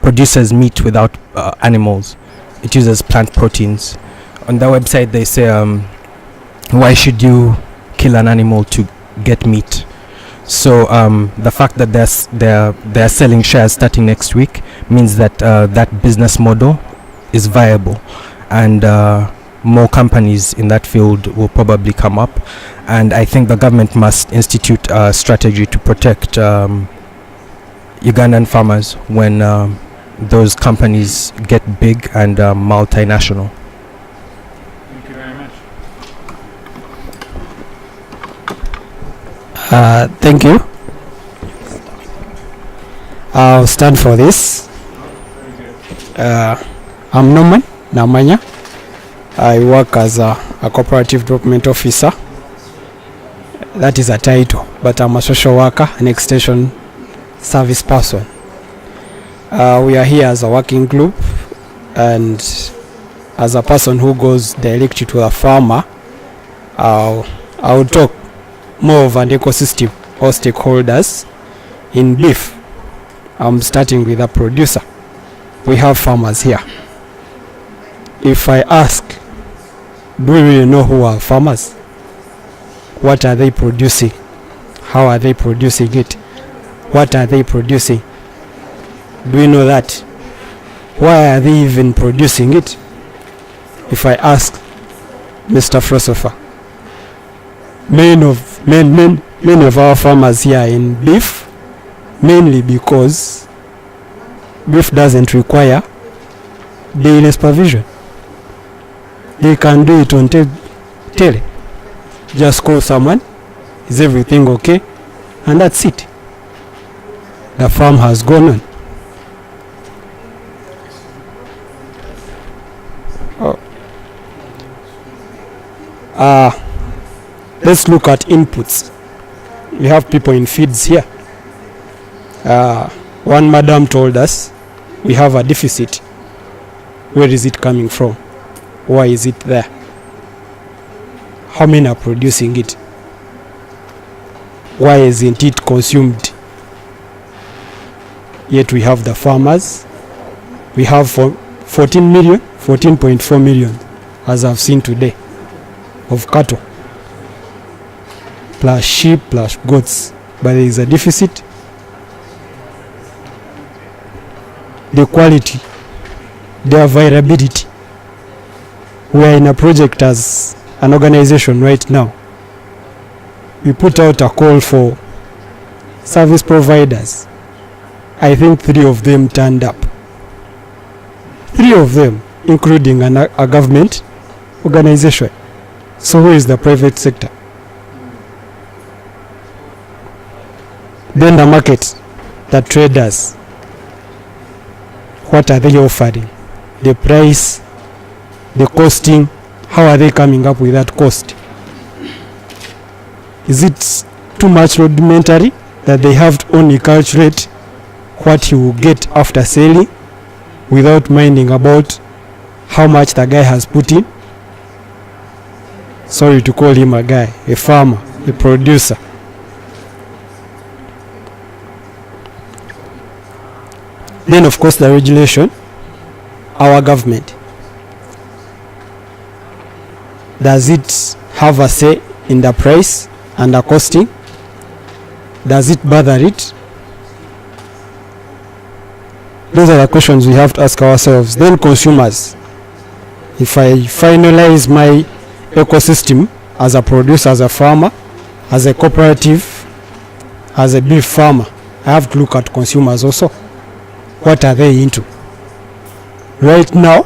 Speaker 22: produces meat without animals. It uses plant proteins. On their website they say, why should you kill an animal to get meat? So the fact that they're selling shares starting next week means that that business model is viable, and more companies in that field will probably come up. And I think the government must institute a strategy to protect Ugandan farmers when those companies get big and multinational.
Speaker 14: Thank you very much.
Speaker 23: Thank you. I'll stand for this. I'm Norman Namanya. I work as a cooperative development officer. That is a title, but I'm a social worker, an extension service person. We are here as a working group, and as a person who goes directly to a farmer, I'll talk more of an ecosystem or stakeholders in beef. I'm starting with a producer. We have farmers here. If I ask, do we really know who are farmers? What are they producing? How are they producing it? What are they producing? Do we know that? Why are they even producing it? If I ask Mr. Philosopher, many of our farmers here in beef, mainly because beef doesn't require daily supervision. They can do it on tele. Just call someone, is everything okay? And that's it. The farm has gone on. Let's look at inputs. We have people in feeds here. One madam told us we have a deficit. Where is it coming from? Why is it there? How many are producing it? Why isn't it consumed? Yet we have the farmers. We have 14.4 million, as I've seen today, of cattle, plus sheep, plus goats. But there is a deficit. The quality, the availability. We are in a project as an organization right now. We put out a call for service providers. I think 3 of them turned up. 3 of them, including a government organization. So where is the private sector? Then the market, the traders, what are they offering? The price, the costing, how are they coming up with that cost? Is it too much rudimentary that they have to only calculate what you will get after selling without minding about how much the guy has put in? Sorry to call him a guy, a farmer, a producer. Then of course the regulation, our government. Does it have a say in the price and the costing? Does it bother it? Those are the questions we have to ask ourselves. Then consumers. If I finalize my ecosystem as a producer, as a farmer, as a cooperative, as a beef farmer, I have to look at consumers also. What are they into? Right now,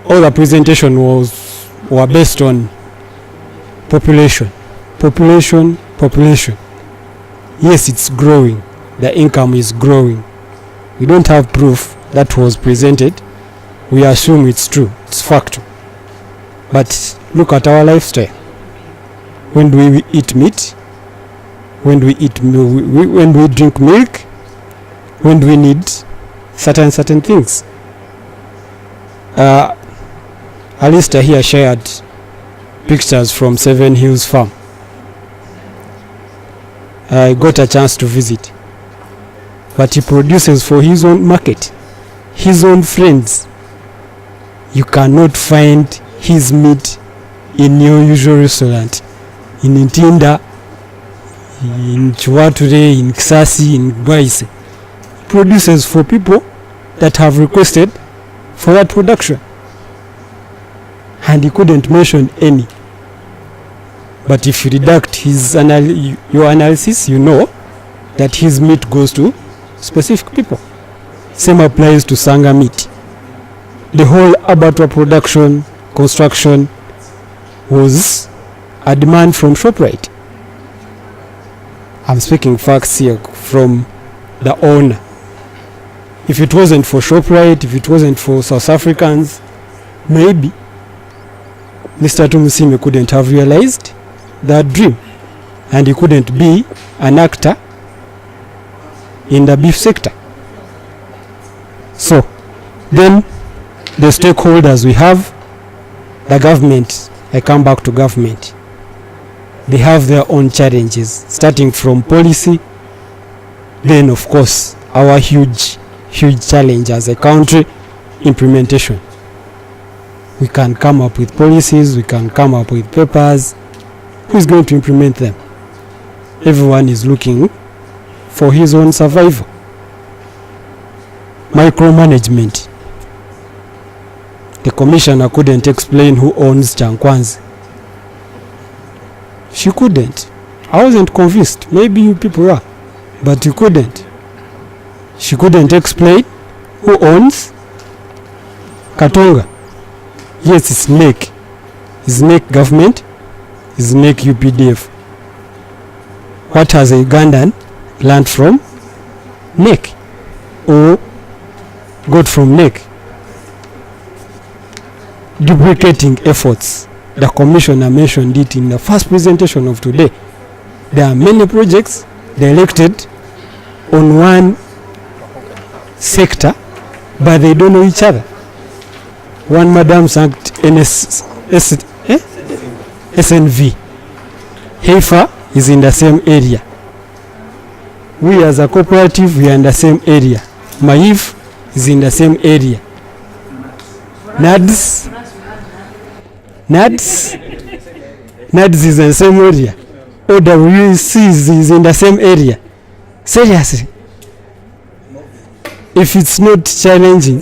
Speaker 23: all the presentation were based on population. Population. Yes, it's growing. The income is growing. We don't have proof that was presented. We assume it's true. It's fact. But look at our lifestyle. When do we eat meat? When do we eat when do we drink milk? When do we need certain things? Alistair here shared pictures from Seven Hills Farm. I got a chance to visit. But he produces for his own market, his own friends. You cannot find his meat in your usual restaurant. In Ntinda, in Chiwature, in Kisasi, in Gwaise. Produces for people that have requested for that production. And he couldn't mention any. But if you deduct his your analysis, you know that his meat goes to specific people. Same applies to Sanga meat. The whole abattoir production, construction was a demand from ShopRite. I'm speaking facts here from the owner. If it wasn't for ShopRite, if it wasn't for South Africans, maybe Mr. Tumusime couldn't have realized that dream, and he couldn't be an actor in the beef sector. So then the stakeholders we have, the government, I come back to government. They have their own challenges, starting from policy, then of course our huge challenge as a country, implementation. We can come up with policies, we can come up with papers. Who is going to implement them? Everyone is looking for his own survival. Micromanagement. The commissioner couldn't explain who owns Chankwanzi. She couldn't. I wasn't convinced. Maybe you people are, but you couldn't. She couldn't explain who owns Katonga. Yes, it's NEC. It's NEC government. It's NEC UPDF. What has a Ugandan learned from NEC or got from NEC? Duplicating efforts. The commissioner mentioned it in the first presentation of today. There are many projects directed on one sector, but they don't know each other. One madam sanked SNV. Heifer is in the same area. We as a cooperative, we are in the same area. Maif is in the same area. NADS is in the same area. OWC is in the same area. Seriously. If it's not challenging,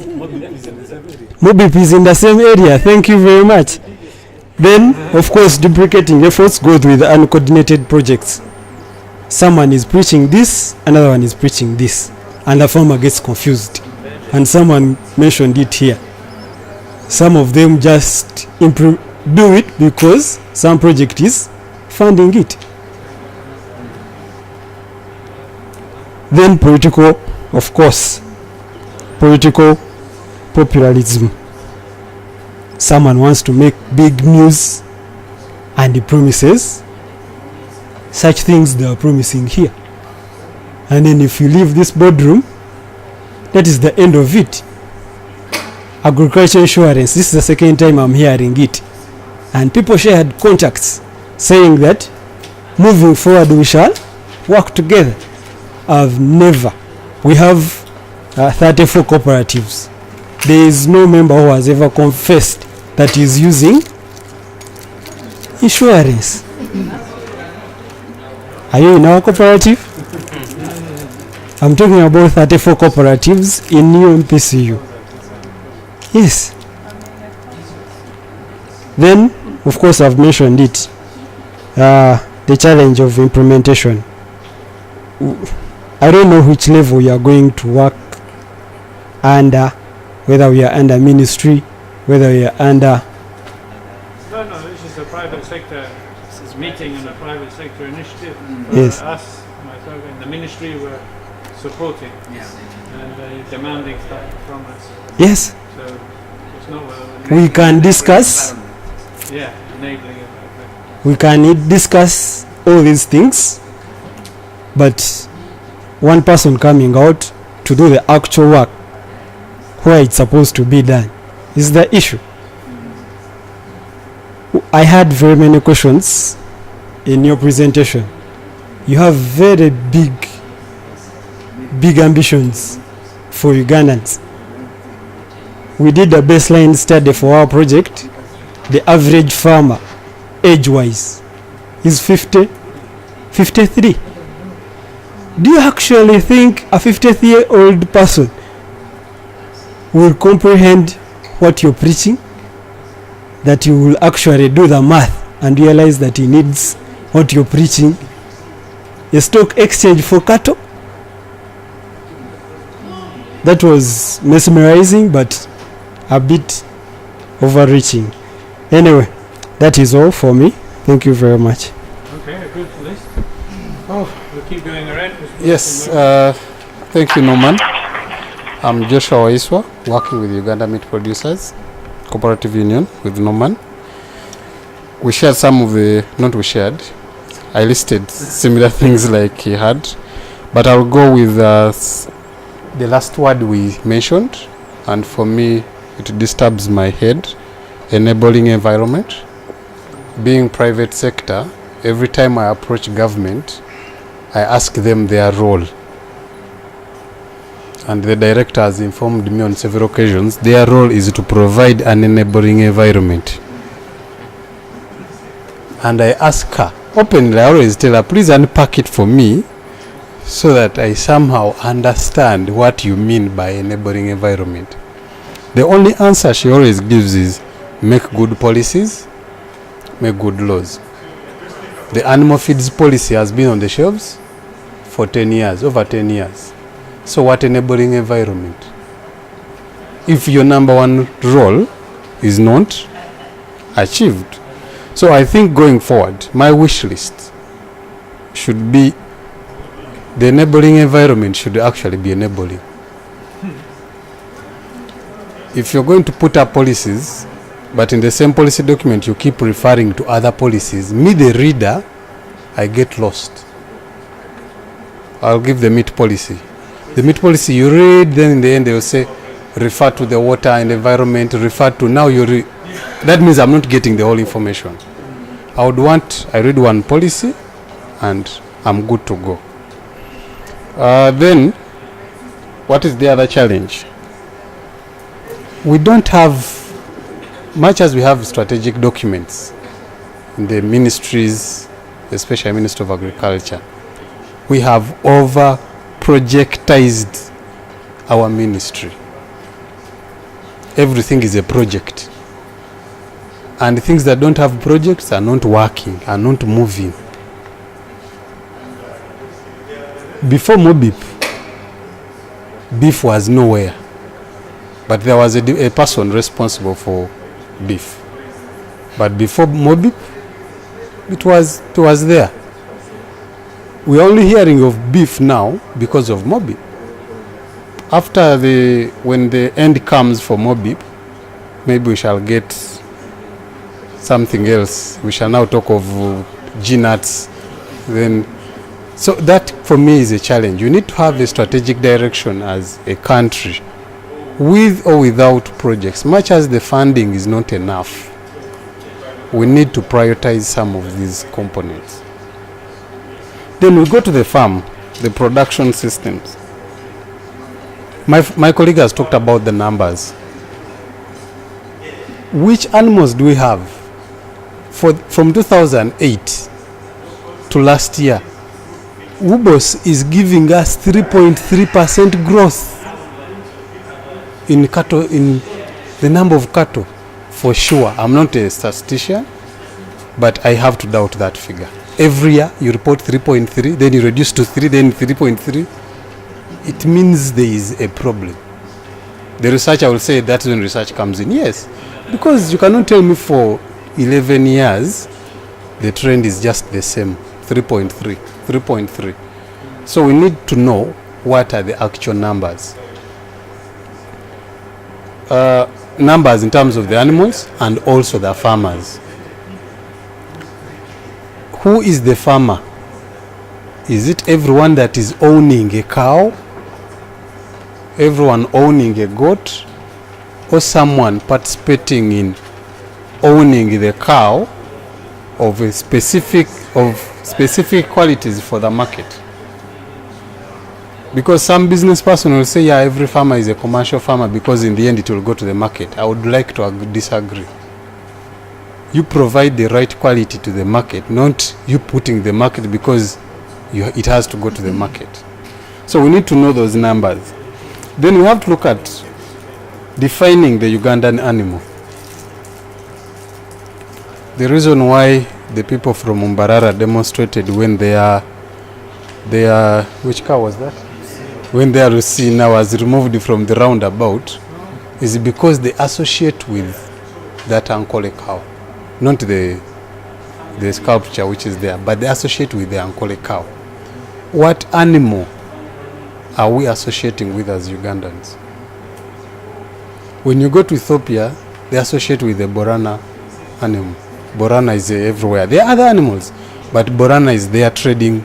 Speaker 23: Mobip is in the same area. Thank you very much. Then, of course, duplicating efforts goes with uncoordinated projects. Someone is preaching this, another one is preaching this, and the farmer gets confused. and someone mentioned it here. Some of them just do it because some project is funding it. Then political, of course, political popularism. Someone wants to make big news and he promises such things they are promising here. And then if you leave this boardroom, that is the end of it. Agriculture insurance, this is the second time I'm hearing it. And people shared contacts saying that moving forward we shall work together. I've never. We have 34 cooperatives. There is no member who has ever confessed that he is using insurance. Are you in our cooperative? I'm talking about 34 cooperatives in new MPCU. Yes. Then, of course, I've mentioned it. The challenge of implementation. I don't know which level we are going to work under, whether we are under ministry, whether we are under...
Speaker 14: No, this is a private sector meeting and a private sector initiative.
Speaker 23: Yes.
Speaker 14: Us, myself, and the ministry were supporting and demanding stuff from us.
Speaker 23: Yes.
Speaker 14: So it's not
Speaker 23: we can discuss.
Speaker 14: Yeah, enabling it.
Speaker 23: We can discuss all these things, but one person coming out to do the actual work where it's supposed to be done is the issue. I had very many questions in your presentation. You have very big ambitions for Ugandans. We did a baseline study for our project. The average farmer, age-wise, is 53. Do you actually think a 53-year-old person will comprehend what you're preaching? That you will actually do the math and realize that he needs what you're preaching? A stock exchange for cattle? That was mesmerizing, but a bit overreaching. Anyway, that is all for me. Thank you very much.
Speaker 14: Okay, a good list. We'll keep going around.
Speaker 1: Yes, thank you, Norman. I'm Joshua Waiswa, working with Uganda Meat Producers Cooperative Union with Norman. We shared some of the, not we shared, I listed similar things like he had, but I'll go with the last word we mentioned, and for me it disturbs my head: enabling environment. Being private sector, every time I approach government, I ask them their role. And the director has informed me on several occasions, their role is to provide an enabling environment. And I ask her, openly, I always tell her, please unpack it for me so that I somehow understand what you mean by enabling environment. The only answer she always gives is, make good policies, make good laws. The animal feeds policy has been on the shelves for 10 years, over 10 years. So what enabling environment? If your number one role is not achieved. So I think going forward, my wish list should be, the enabling environment should actually be enabling. If you're going to put up policies, but in the same policy document you keep referring to other policies, me the reader, I get lost. I'll give the meat policy. The meat policy you read, then in the end they will say, refer to the water and environment, refer to, now you that means I'm not getting the whole information. I read one policy and I'm good to go. Then, what is the other challenge? We don't have, much as we have strategic documents in the ministries, especially Ministry of Agriculture, we have over projectized our ministry. Everything is a project. And things that don't have projects are not working, are not moving. Before Mobip, beef was nowhere. but there was a person responsible for beef. But before Mobip, it was there. We're only hearing of beef now because of Mobip. After when the end comes for Mobip, maybe we shall get something else. We shall now talk of GNATs. Then, so that for me is a challenge. You need to have a strategic direction as a country, with or without projects. Much as the funding is not enough, we need to prioritize some of these components. Then we go to the farm, the production systems. My colleague has talked about the numbers. Which animals do we have? From 2008 to last year, Ubos is giving us 3.3% growth in cattle, in the number of cattle. For sure, I'm not a statistician, but I have to doubt that figure. Every year you report 3.3, then you reduce to 3, then 3.3. It means there is a problem. The researcher will say that's when research comes in. Yes, because you cannot tell me for 11 years the trend is just the same, 3.3. So we need to know what are the actual numbers. Numbers in terms of the animals and also the farmers. Who is the farmer? Is it everyone that is owning a cow? Everyone owning a goat? Or someone participating in owning the cow of specific qualities for the market? Because some business person will say, yeah, every farmer is a commercial farmer because in the end it will go to the market. I would like to disagree. You provide the right quality to the market, not you putting the market because it has to go to the market. So we need to know those numbers. Then we have to look at defining the Ugandan animal. The reason why the people from Umbarara demonstrated when their which cow was that? When their Lucina was removed from the roundabout is because they associate with that Ankole cow. Not the sculpture which is there, but they associate with the Ankole cow. What animal are we associating with as Ugandans? When you go to Ethiopia, they associate with the Borana animal. Borana is everywhere. There are other animals, but Borana is their trading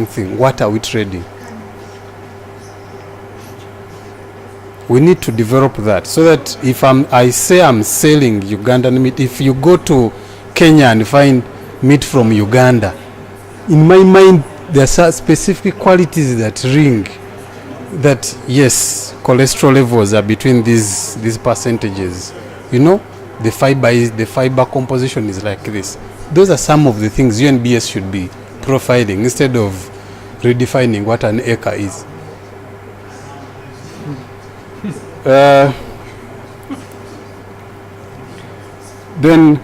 Speaker 1: thing. What are we trading? We need to develop that so that if I say I'm selling Ugandan meat, if you go to Kenya and find meat from Uganda, in my mind there are specific qualities that ring that yes, cholesterol levels are between these percentages. You know, the fiber composition is like this. Those are some of the things UNBS should be profiling instead of redefining what an acre is. Then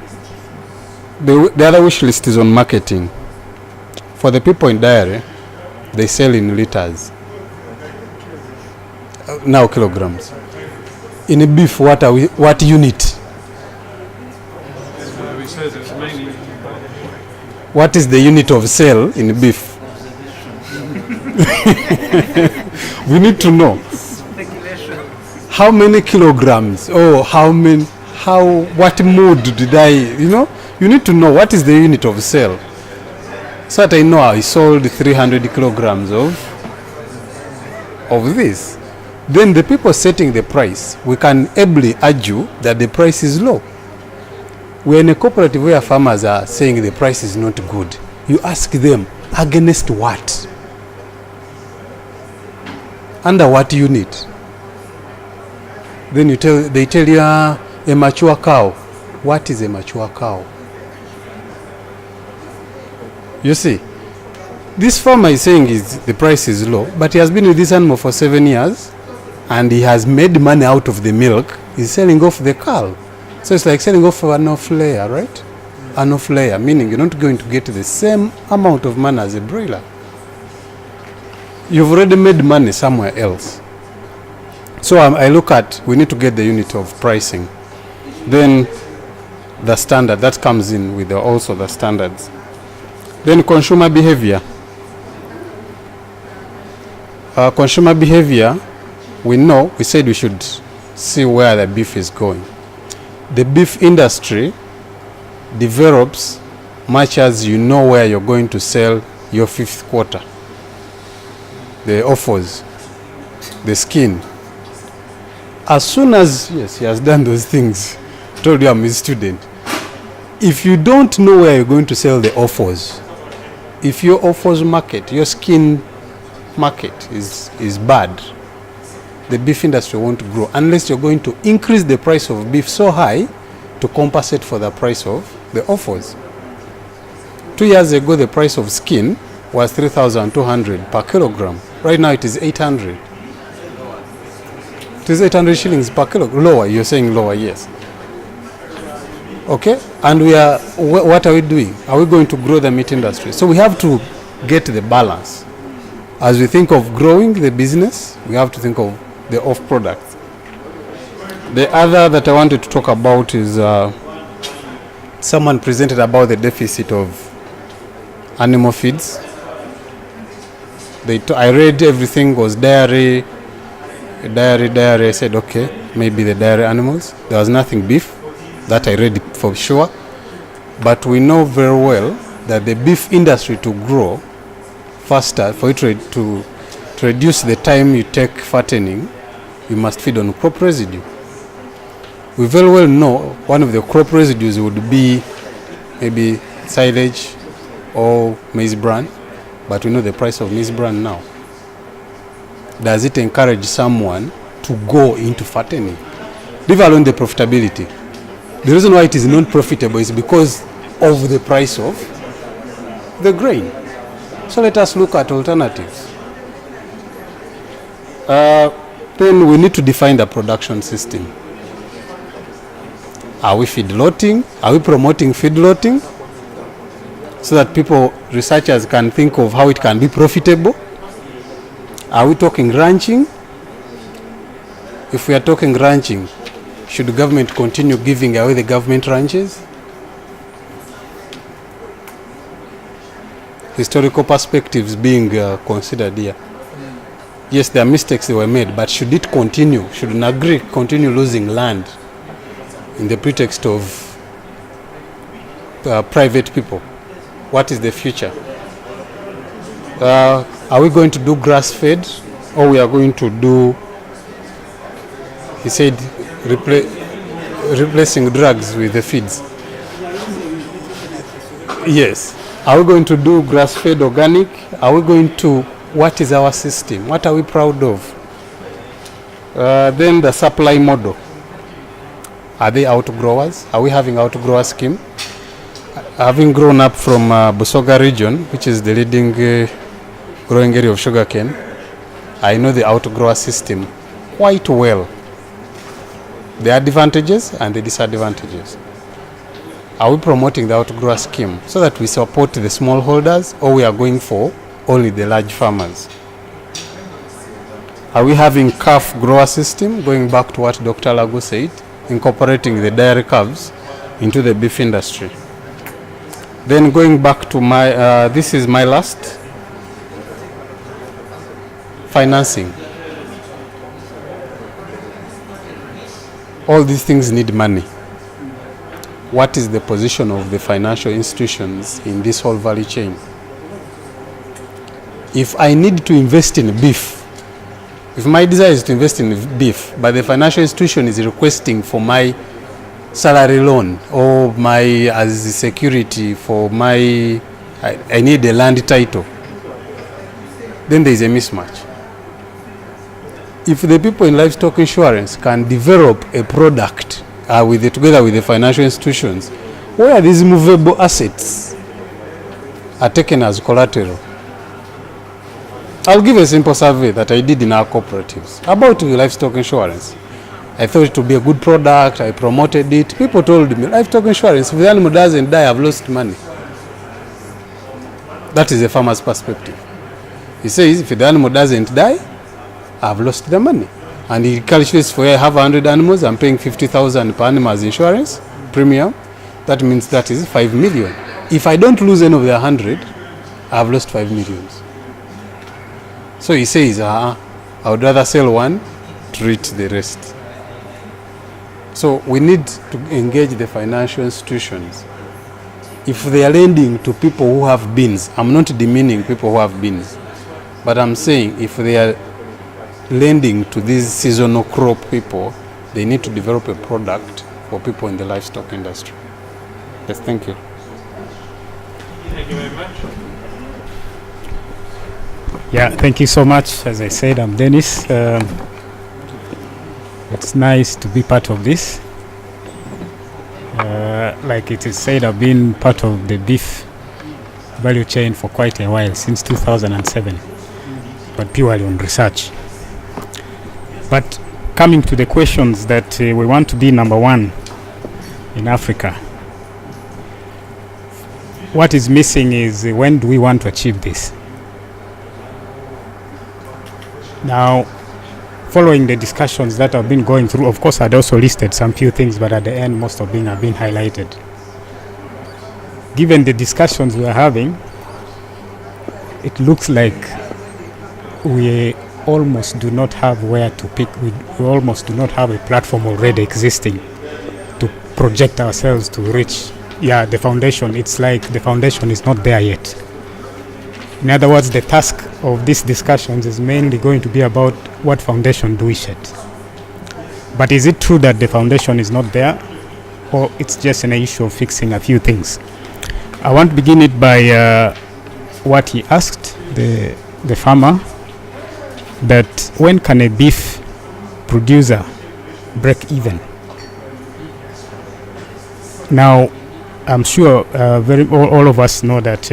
Speaker 1: the other wish list is on marketing. For the people in dairy, they sell in liters. Now kilograms. In a beef, what unit? What is the unit of sale in beef? We need to know. How many kilograms? Oh, what mood did I, you need to know what is the unit of sale. So that I know I sold 300 kilograms of this. Then the people setting the price, we can ably argue that the price is low. We're in a cooperative where farmers are saying the price is not good. You ask them, against what? Under what unit? Then they tell you a mature cow. What is a mature cow? You see, this farmer is saying the price is low, but he has been with this animal for 7 years and he has made money out of the milk. He's selling off the cow. So it's like selling off an off layer, right? An off layer, meaning you're not going to get the same amount of money as a broiler. You've already made money somewhere else. So I look at, we need to get the unit of pricing. Then the standard, that comes in with also the standards. Then consumer behavior. Consumer behavior, we said we should see where the beef is going. The beef industry develops much as you know where you're going to sell your fifth quarter. The offers, the skin. As soon as, yes, he has done those things, told you I'm his student. If you don't know where you're going to sell the offers, if your offers market, your skin market is bad, the beef industry won't grow unless you're going to increase the price of beef so high to compensate for the price of the offers. 2 years ago, the price of skin was 3,200 per kilogram. Right now it is 800. It is 800 shillings per kilogram. Lower, you're saying lower, yes. Okay, and what are we doing? Are we going to grow the meat industry? So we have to get the balance. As we think of growing the business, we have to think of the off products. The other that I wanted to talk about is someone presented about the deficit of animal feeds. I read everything was dairy. I said, okay, maybe the dairy animals. There was nothing beef. That I read for sure. But we know very well that the beef industry to grow faster, for it to reduce the time you take fattening, you must feed on crop residue. We very well know one of the crop residues would be maybe silage or maize bran, but we know the price of maize bran now. Does it encourage someone to go into fattening? Leave alone the profitability. The reason why it is non-profitable is because of the price of the grain. So let us look at alternatives. Then we need to define the production system. Are we feedlotting? Are we promoting feedlotting? So that researchers can think of how it can be profitable. Are we talking ranching? If we are talking ranching, should the government continue giving away the government ranches? Historical perspectives being considered here. Yes, there are mistakes that were made, but should it continue? Should Nagri continue losing land in the pretext of private people? What is the future? Are we going to do grass-fed, or we are going to do, he said, replacing drugs with the feeds? Yes. Are we going to do grass-fed organic? Are we going to, what is our system? What are we proud of? Then the supply model. Are they outgrowers? Are we having outgrower scheme? Having grown up from Busoga region, which is the leading growing area of sugarcane, I know the outgrower system quite well. The advantages and the disadvantages. Are we promoting the outgrower scheme so that we support the smallholders, or we are going for only the large farmers? Are we having calf grower system, going back to what Dr. Lagu said, incorporating the dairy calves into the beef industry? Then going back to this is my last, financing. All these things need money. What is the position of the financial institutions in this whole value chain? If I need to invest in beef, if my desire is to invest in beef, but the financial institution is requesting for my salary loan or as security for I need a land title, then there is a mismatch. If the people in livestock insurance can develop a product together with the financial institutions, where these movable assets are taken as collateral. I'll give a simple survey that I did in our cooperatives about livestock insurance. I thought it would be a good product. I promoted it. People told me, livestock insurance, if the animal doesn't die, I've lost money. That is a farmer's perspective. He says, if the animal doesn't die, I've lost the money. and he calculates for I have 100 animals, I'm paying 50,000 per animal as insurance premium. That means that is 5 million. If I don't lose any of the 100, I've lost 5 million. So he says, I would rather sell one to reach the rest. So we need to engage the financial institutions. If they are lending to people who have beans, I'm not demeaning people who have beans, but I'm saying if they are lending to these seasonal crop people, they need to develop a product for people in the livestock industry. Yes, thank you.
Speaker 14: Thank you very much.
Speaker 4: Yeah, thank you so much. As I said, I'm Dennis. It's nice to be part of this. Like it is said, I've been part of the beef value chain for quite a while, since 2007, but purely on research. But coming to the questions that we want to be number one in Africa, what is missing is when do we want to achieve this? Now, following the discussions that I've been going through, of course I'd also listed some few things, but at the end most of them have been highlighted. Given the discussions we are having, it looks like we almost do not have where to pick, we almost do not have a platform already existing to project ourselves to reach. Yeah, the foundation, it's like the foundation is not there yet. In other words, the task of these discussions is mainly going to be about what foundation do we set. But is it true that the foundation is not there, or it's just an issue of fixing a few things? I want to begin it by what he asked, the farmer, that when can a beef producer break even? Now, I'm sure all of us know that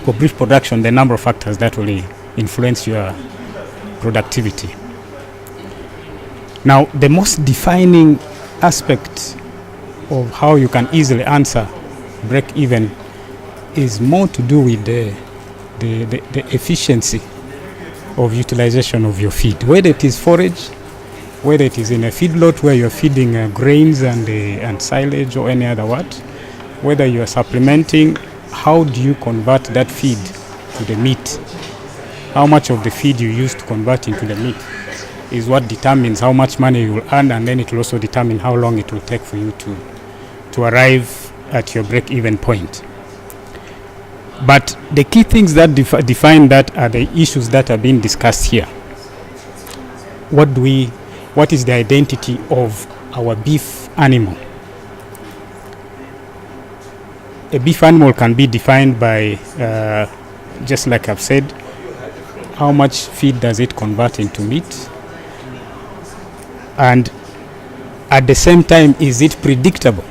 Speaker 4: for beef production, there are a number of factors that will influence your productivity. Now, the most defining aspect of how you can easily answer break even is more to do with the efficiency of utilization of your feed, whether it is forage, whether it is in a feedlot where you're feeding grains and silage or any other what, whether you are supplementing, how do you convert that feed to the meat? How much of the feed you use to convert into the meat is what determines how much money you will earn, and then it will also determine how long it will take for you to arrive at your break-even point. But the key things that define that are the issues that are being discussed here. What is the identity of our beef animal? A beef animal can be defined by, just like I've said, how much feed does it convert into meat? And at the same time, is it predictable?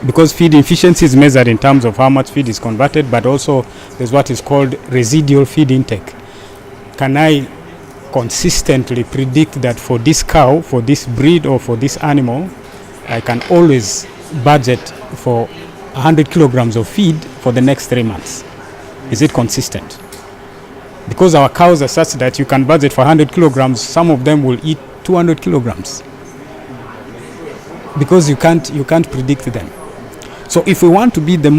Speaker 4: Because feed efficiency is measured in terms of how much feed is converted, but also there's what is called residual feed intake. Can I consistently predict that for this cow, for this breed, or for this animal, I can always budget for 100 kilograms of feed for the next 3 months? Is it consistent? Because our cows are such that you can budget for 100 kilograms, some of them will eat 200 kilograms. Because you can't predict them. So if we want to be the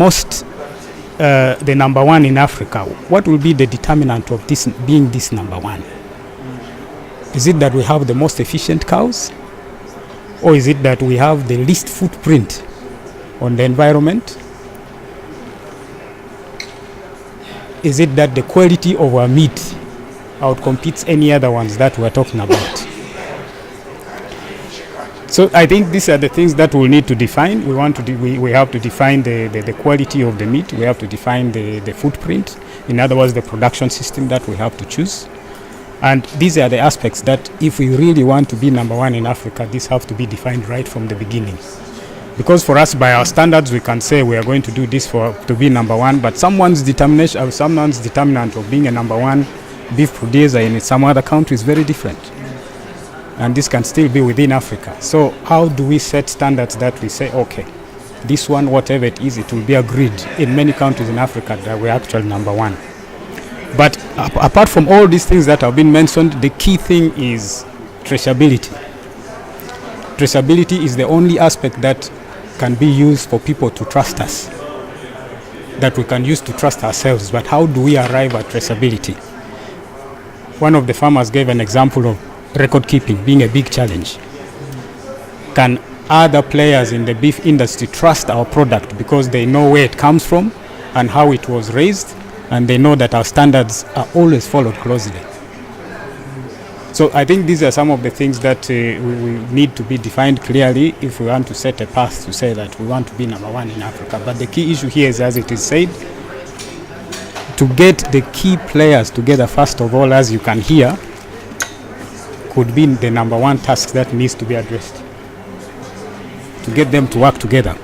Speaker 4: number one in Africa, what will be the determinant of this being this number one? Is it that we have the most efficient cows? Or is it that we have the least footprint on the environment? Is it that the quality of our meat outcompetes any other ones that we're talking about? So I think these are the things that we'll need to define. We have to define the quality of the meat. We have to define the footprint. In other words, the production system that we have to choose. And these are the aspects that if we really want to be number one in Africa, these have to be defined right from the beginning. Because for us, by our standards, we can say we are going to do this to be number one, but someone's determinant of being a number one beef producer in some other country is very different. And this can still be within Africa. So how do we set standards that we say, okay, this one, whatever it is, it will be agreed in many countries in Africa that we're actually number one. But apart from all these things that have been mentioned, the key thing is traceability. Traceability is the only aspect that can be used for people to trust us, that we can use to trust ourselves. But how do we arrive at traceability? One of the farmers gave an example of record keeping being a big challenge. Can other players in the beef industry trust our product because they know where it comes from and how it was raised, and they know that our standards are always followed closely? So I think these are some of the things that we need to be defined clearly if we want to set a path to say that we want to be number one in Africa. But the key issue here is, as it is said, to get the key players together, first of all, as you can hear, could be the number one task that needs to be addressed, to get them to work together.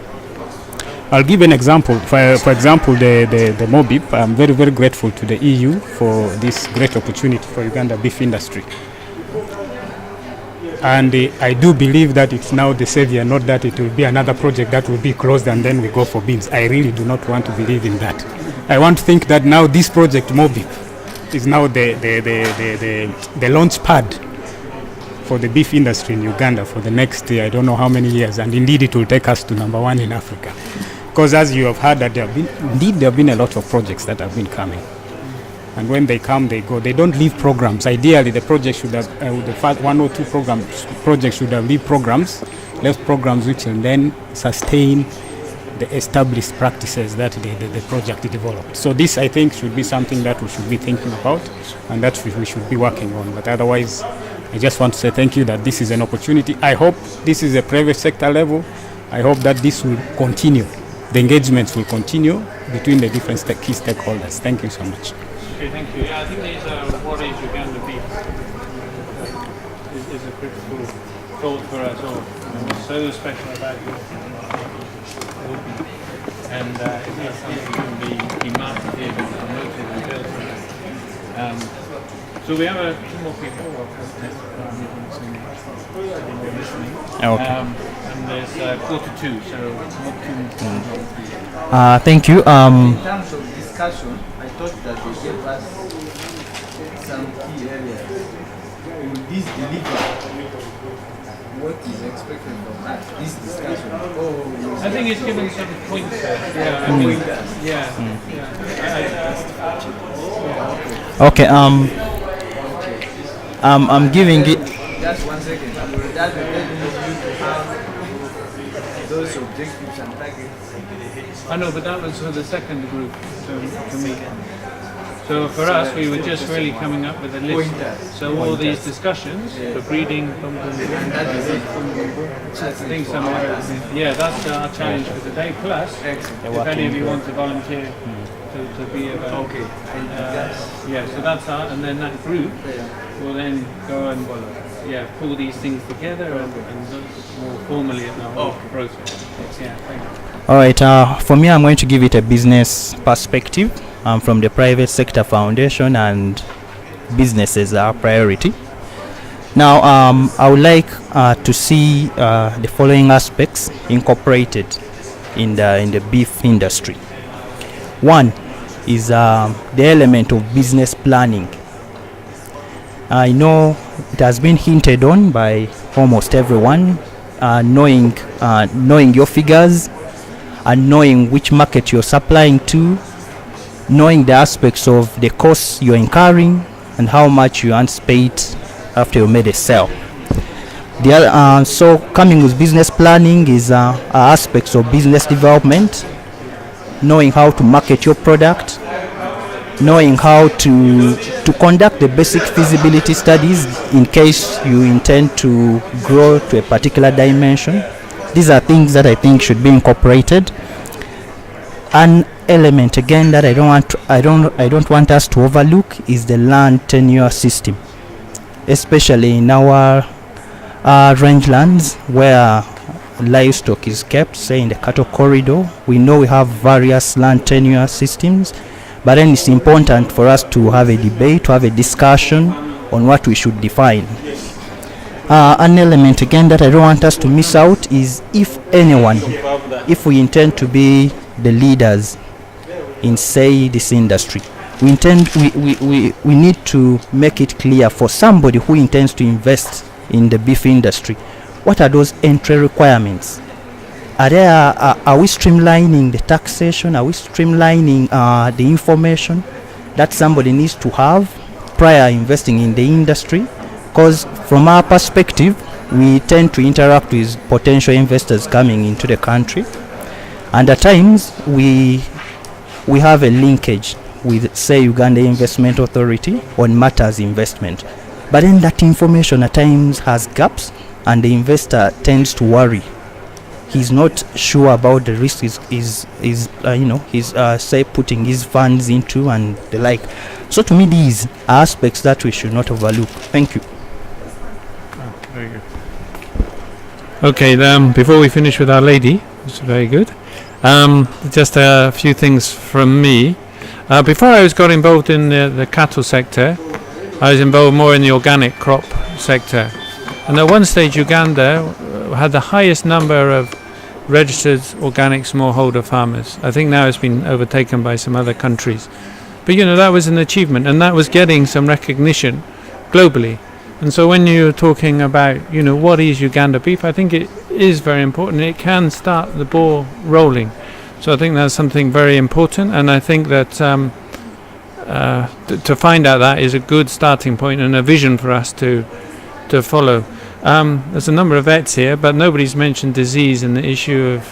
Speaker 4: I'll give an example. For example, the MOBIP. I'm very, very grateful to the EU for this great opportunity for Uganda beef industry. And I do believe that it's now the savior, not that it will be another project that will be closed and then we go for beans. I really do not want to believe in that. I want to think that now this project MOBIP is now the launch pad for the beef industry in Uganda for the next, I don't know how many years, and indeed it will take us to number one in Africa. Because as you have heard, that there have been a lot of projects that have been coming. And when they come, they go. They don't leave programs. Ideally, the project should have, the first 1 or 2 projects should have left programs which can then sustain the established practices that the project developed. So this, I think, should be something that we should be thinking about and that we should be working on. But otherwise, I just want to say thank you that this is an opportunity. I hope this is a private sector level. I hope that this will continue. The engagements will continue between the different key stakeholders. Thank you so much.
Speaker 14: Okay, thank you. Yeah, I think these are what is Uganda beef is a critical thought for us all. What's so special about your and it is something that can be marketed and promoted and built on. So we have 2 more people.
Speaker 22: Okay.
Speaker 14: And there's 1:45, so not too.
Speaker 22: Thank you.
Speaker 20: In terms of discussion, I thought that they gave us some key areas. Will this deliver what is expected from us? This discussion.
Speaker 14: I think it's given some points.
Speaker 22: Okay. I'm giving it.
Speaker 20: Just 1 second. That will help you to have those objectives and targets.
Speaker 14: I know, but that was for the second group to meet. So for us, we were just really coming up with a list. So all these discussions, the breeding, that's our challenge for today. Plus, if any of you want to volunteer to be a so that's our, and then that group will then go and pull these things together and more formally in the whole process. Yeah, thank you.
Speaker 22: All right. For me, I'm going to give it a business perspective. I'm from the private sector foundation, and businesses are priority. Now, I would like to see the following aspects incorporated in the beef industry. One is the element of business planning. I know it has been hinted on by almost everyone, knowing your figures and knowing which market you're supplying to, knowing the aspects of the costs you're incurring and how much you anticipate after you made a sale. So coming with business planning is aspects of business development, knowing how to market your product, knowing how to conduct the basic feasibility studies in case you intend to grow to a particular dimension. These are things that I think should be incorporated. An element again that I don't want us to overlook is the land tenure system, especially in our rangelands where livestock is kept, say in the cattle corridor. We know we have various land tenure systems, but then it's important for us to have a debate, to have a discussion on what we should define. An element again that I don't want us to miss out is if we intend to be the leaders in, say, this industry, we need to make it clear for somebody who intends to invest
Speaker 5: in the beef industry. What are those entry requirements? Are we streamlining the taxation? Are we streamlining the information that somebody needs to have prior investing in the industry? Because from our perspective, we tend to interact with potential investors coming into the country, and at times we have a linkage with, say, Uganda Investment Authority on matters investment, but then that information at times has gaps, and the investor tends to worry. He's not sure about the risk he's say putting his funds into and the like. So to me, these are aspects that we should not overlook. Thank you.
Speaker 14: Very good. Okay, before we finish with our lady, which is very good, just a few things from me. Before I got involved in the cattle sector, I was involved more in the organic crop sector. And at one stage, Uganda had the highest number of registered organic smallholder farmers. I think now it's been overtaken by some other countries. But that was an achievement, and that was getting some recognition globally. And so when you're talking about, what is Uganda beef, I think it is very important. It can start the ball rolling. So I think that's something very important, and I think that to find out that is a good starting point and a vision for us to follow. There's a number of vets here, but nobody's mentioned disease and the issue of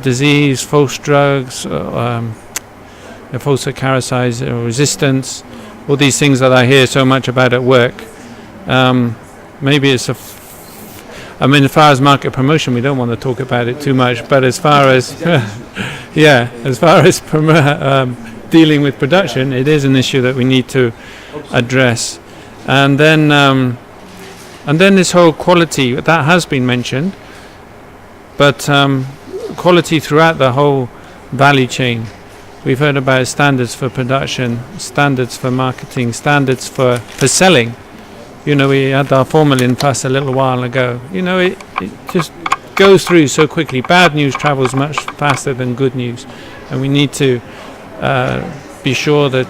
Speaker 14: disease, false drugs, false acaricides, resistance, all these things that I hear so much about at work. Maybe it's as far as market promotion, we don't want to talk about it too much, but as far as dealing with production, it is an issue that we need to address. And then this whole quality, that has been mentioned, but quality throughout the whole value chain. We've heard about standards for production, standards for marketing, standards for selling. We had our formalin fuss a little while ago. It just goes through so quickly. Bad news travels much faster than good news, and we need to be sure that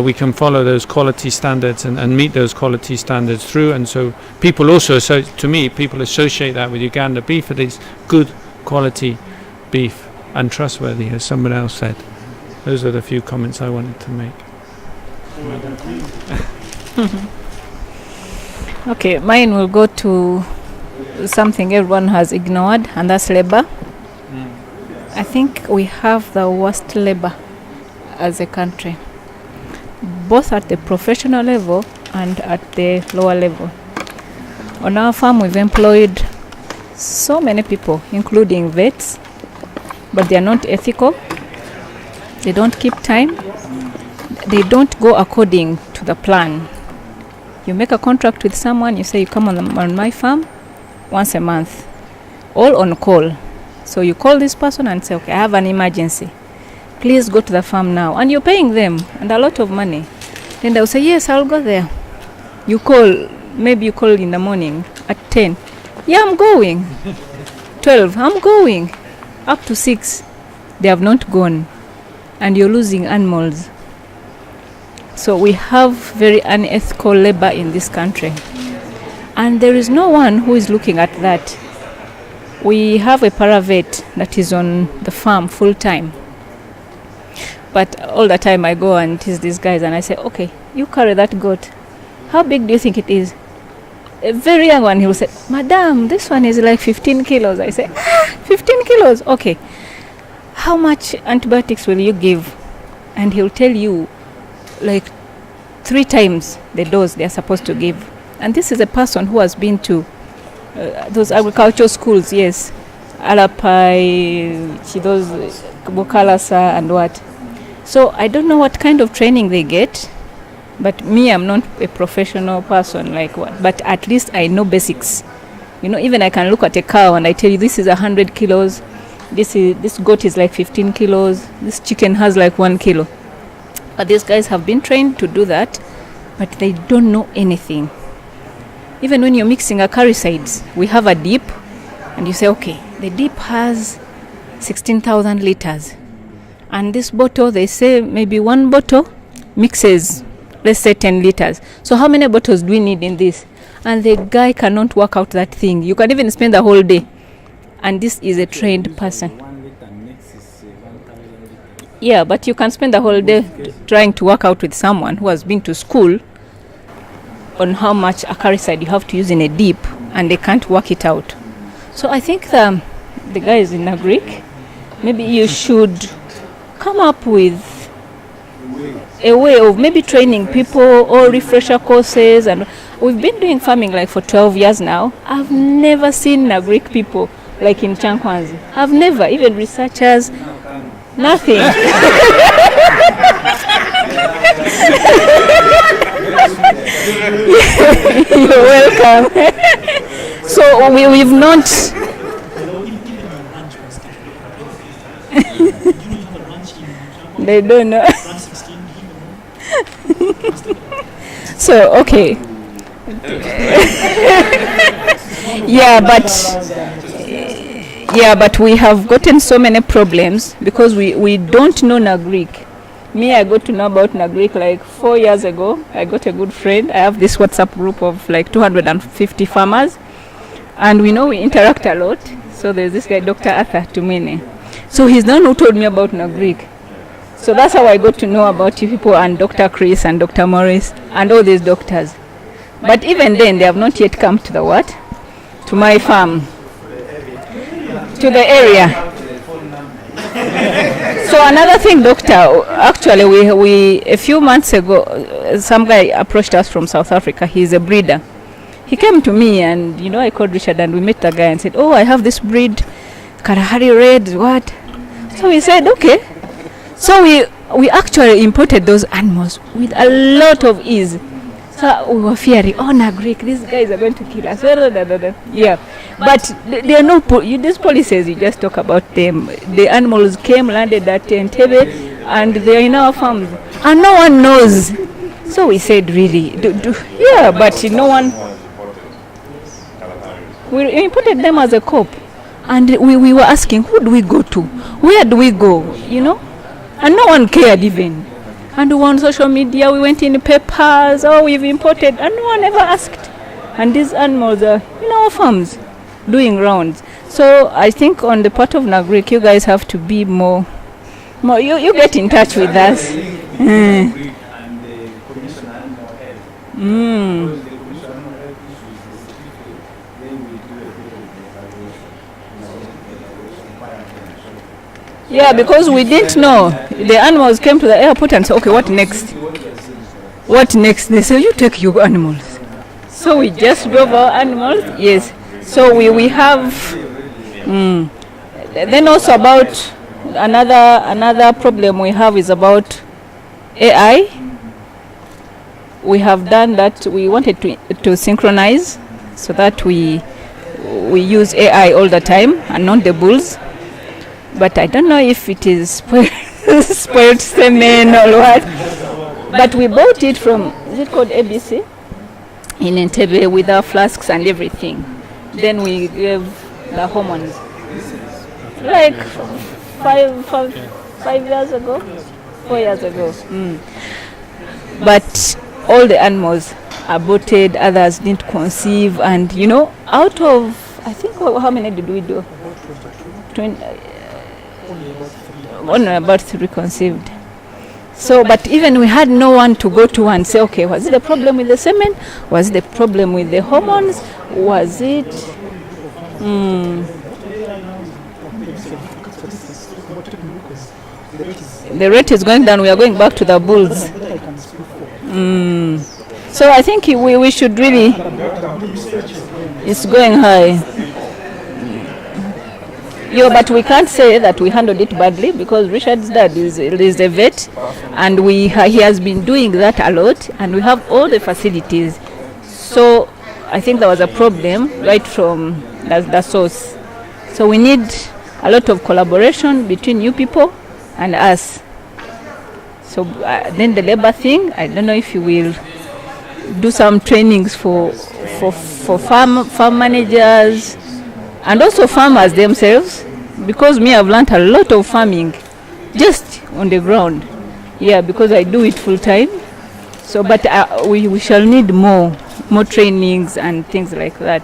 Speaker 14: we can follow those quality standards and meet those quality standards through. And so people also, people associate that with Uganda beef. It is good quality beef and trustworthy, as someone else said. Those are the few comments I wanted to make.
Speaker 6: Okay, mine will go to something everyone has ignored, and that's labor. I think we have the worst labor as a country, both at the professional level and at the lower level. On our farm, we've employed so many people, including vets, but they are not ethical. They don't keep time. They don't go according to the plan. You make a contract with someone, you say you come on my farm once a month, all on call. So you call this person and say, okay, I have an emergency. Please go to the farm now. And you're paying them, and a lot of money. Then they'll say, yes, I'll go there. You call, maybe you call in the morning at 10. Yeah, I'm going. 12, I'm going. Up to 6, they have not gone. And you're losing animals. So we have very unethical labor in this country. And there is no one who is looking at that. We have a paravet that is on the farm full time. But all the time I go and tease these guys and I say, okay, you carry that goat. How big do you think it is? A very young one, he will say, Madam, this one is like 15 kilos. I say, 15 kilos? Okay. How much antibiotics will you give? And he'll tell you like 3 times the dose they are supposed to give. And this is a person who has been to those agricultural schools, yes. Alapai, those Bukalasa and what. So I don't know what kind of training they get, but me, I'm not a professional person like what, but at least I know basics. Even I can look at a cow and I tell you this is 100 kilos, this goat is like 15 kilos, this chicken has like 1 kilo. But these guys have been trained to do that, but they don't know anything. Even when you're mixing acaricides, we have a dip, and you say, okay, the dip has 16,000 liters. And this bottle, they say maybe one bottle mixes, let's say 10 liters. So how many bottles do we need in this? and the guy cannot work out that thing. You can even spend the whole day, and this is a trained person. Yeah, but you can spend the whole day trying to work out with someone who has been to school on how much acaricide you have to use in a dip, and they can't work it out. So I think the guy is in a Greek. Maybe you should come up with a way of maybe training people or refresher courses. And we've been doing farming like for 12 years now. I've never seen Greek people like in Chankwanzi. I've never, even researchers, nothing. You're welcome. So we've not. They don't know. So okay. But we have gotten so many problems because we don't know Nagric. Me, I got to know about Nagric like 4 years ago. I got a good friend. I have this WhatsApp group of like 250 farmers, and we interact a lot. So there's this guy, Dr. Arthur Tumene. So he's the one who told me about Nagric. So that's how I got to know about you people and Dr. Chris and Dr. Morris and all these doctors. But even then, they have not yet come to to my farm, to the area. So another thing, doctor, actually we a few months ago, some guy approached us from South Africa. He's a breeder. He came to me and, I called Richard and we met the guy and said, oh, I have this breed, Kalahari Red, what? So we said, okay. So we actually imported those animals with a lot of ease. So we were fearing, Nagric, these guys are going to kill us. Yeah, but there are no these policies. You just talk about them. The animals came, landed at Entebbe, and they're in our farms, and no one knows. So we said, really, but no one. We imported them as a COP, and we were asking, who do we go to? Where do we go? And no one cared even. And we were on social media, we went in papers, we've imported, and no one ever asked. And these animals are in our farms doing rounds. So I think on the part of Nagric, you guys have to be more you get in touch with us. Yeah, because we didn't know. The animals came to the airport and said, okay, what next? What next? They said, you take your animals. So we just drove our animals, yes. So we have, then also about another problem we have is about AI. We have done that, we wanted to synchronize so that we use AI all the time and not the bulls. But I don't know if it is spoiled semen or what. But we bought it from, is it called ABC? In Entebbe with our flasks and everything. Then we gave the hormones. Like 5 years ago? 4 years ago. But all the animals aborted, others didn't conceive. And, out of, I think, how many did we do? 20. Only about 3 conceived. So, but even we had no one to go to and say, okay, was it a problem with the semen? Was it a problem with the hormones? Was it? The rate is going down. We are going back to the bulls. So I think we should really. It's going high. Yeah, but we can't say that we handled it badly because Richard's dad is a vet, and he has been doing that a lot, and we have all the facilities. So I think there was a problem right from the source. So we need a lot of collaboration between you people and us. So then the labor thing, I don't know if you will do some trainings for farm managers and also farmers themselves, because I've learned a lot of farming just on the ground. Yeah, because I do it full time. So, but we shall need more more trainings and things like that.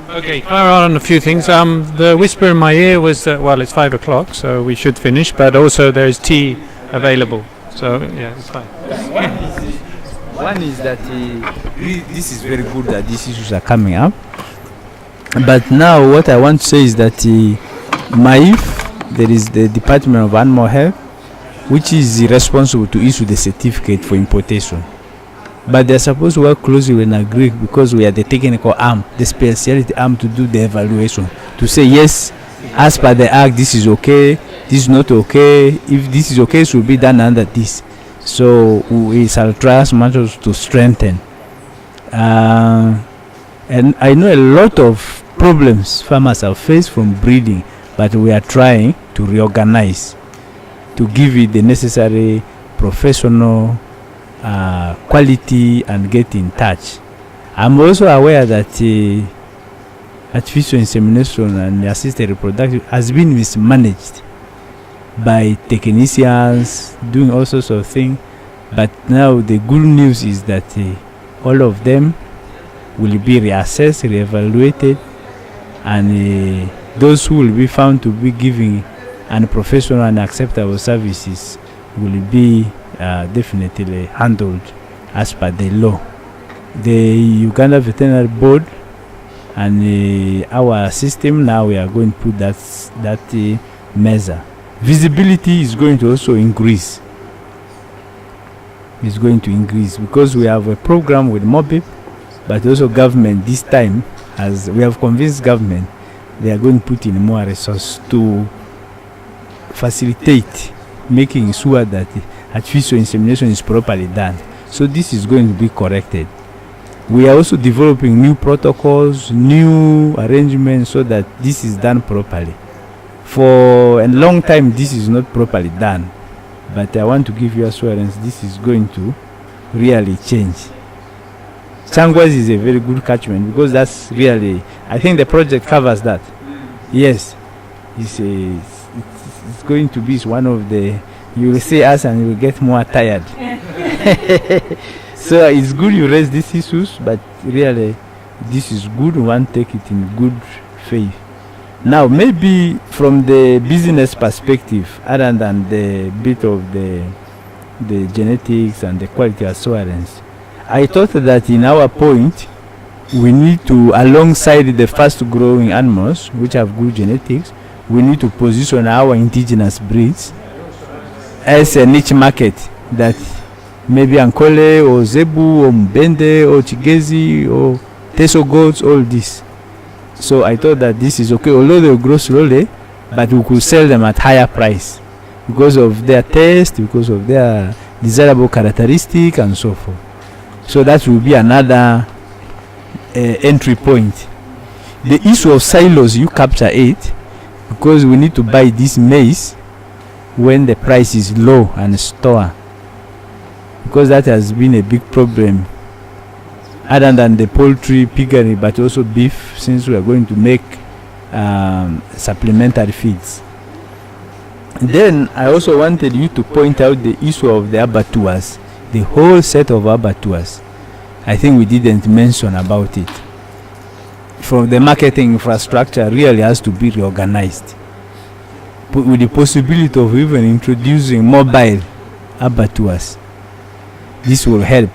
Speaker 14: Okay, Clara, on a few things. The whisper in my ear was that, well, it's 5 o'clock, so we should finish, but also there's tea available. So, yeah, it's fine.
Speaker 20: One is that this is very good that these issues are coming up. But now what I want to say is that MAIF, there is the Department of Animal Health, which is responsible to issue the certificate for importation. But they're supposed to work closely with NAGRIC because we are the technical arm, the specialty arm to do the evaluation. To say, yes, as per the Act, this is okay, this is not okay. If this is okay, it should be done under this. So we shall try as much as to strengthen. And I know a lot of problems farmers have faced from breeding, but we are trying to reorganize, to give it the necessary professional quality and get in touch. I'm also aware that artificial insemination and assisted reproduction has been mismanaged by technicians doing all sorts of things, but now the good news is that all of them will be reassessed, reevaluated, and those who will be found to be giving unprofessional and acceptable services will be definitely handled as per the law. The Uganda Veterinary Board and our system, now we are going to put that measure. Visibility is going to also increase. It's going to increase because we have a program with MOBIP, but also government this time, as we have convinced government, they are going to put in more resources to facilitate making sure that artificial insemination is properly done. So this is going to be corrected. We are also developing new protocols, new arrangements so that this is done properly. For a long time this is not properly done, but I want to give you assurance this is going to really change. Changwas is a very good catchment because that's really, I think the project covers that. Yes, it's going to be one of the, you will see us and you will get more tired. So it's good you raise these issues, but really this is good, one take it in good faith. Now maybe from the business perspective, other than the bit of the genetics and the quality assurance, I thought that in our point we need to, alongside the fast growing animals which have good genetics, we need to position our indigenous breeds as a niche market, that maybe Ankole or Zebu or Mbende or Chigezi or Teso goats, all this. So I thought that this is okay, although they will grow slowly, but we could sell them at higher price because of their taste, because of their desirable characteristic and so forth. So that will be another entry point. The issue of silos, you capture it, because we need to buy this maize when the price is low and store, because that has been a big problem other than the poultry, piggery, but also beef, since we are going to make supplementary feeds. Then I also wanted you to point out the issue of the abattoirs, the whole set of abattoirs. I think we didn't mention about it. From the marketing infrastructure really has to be reorganized, but with the possibility of even introducing mobile abattoirs. This will help.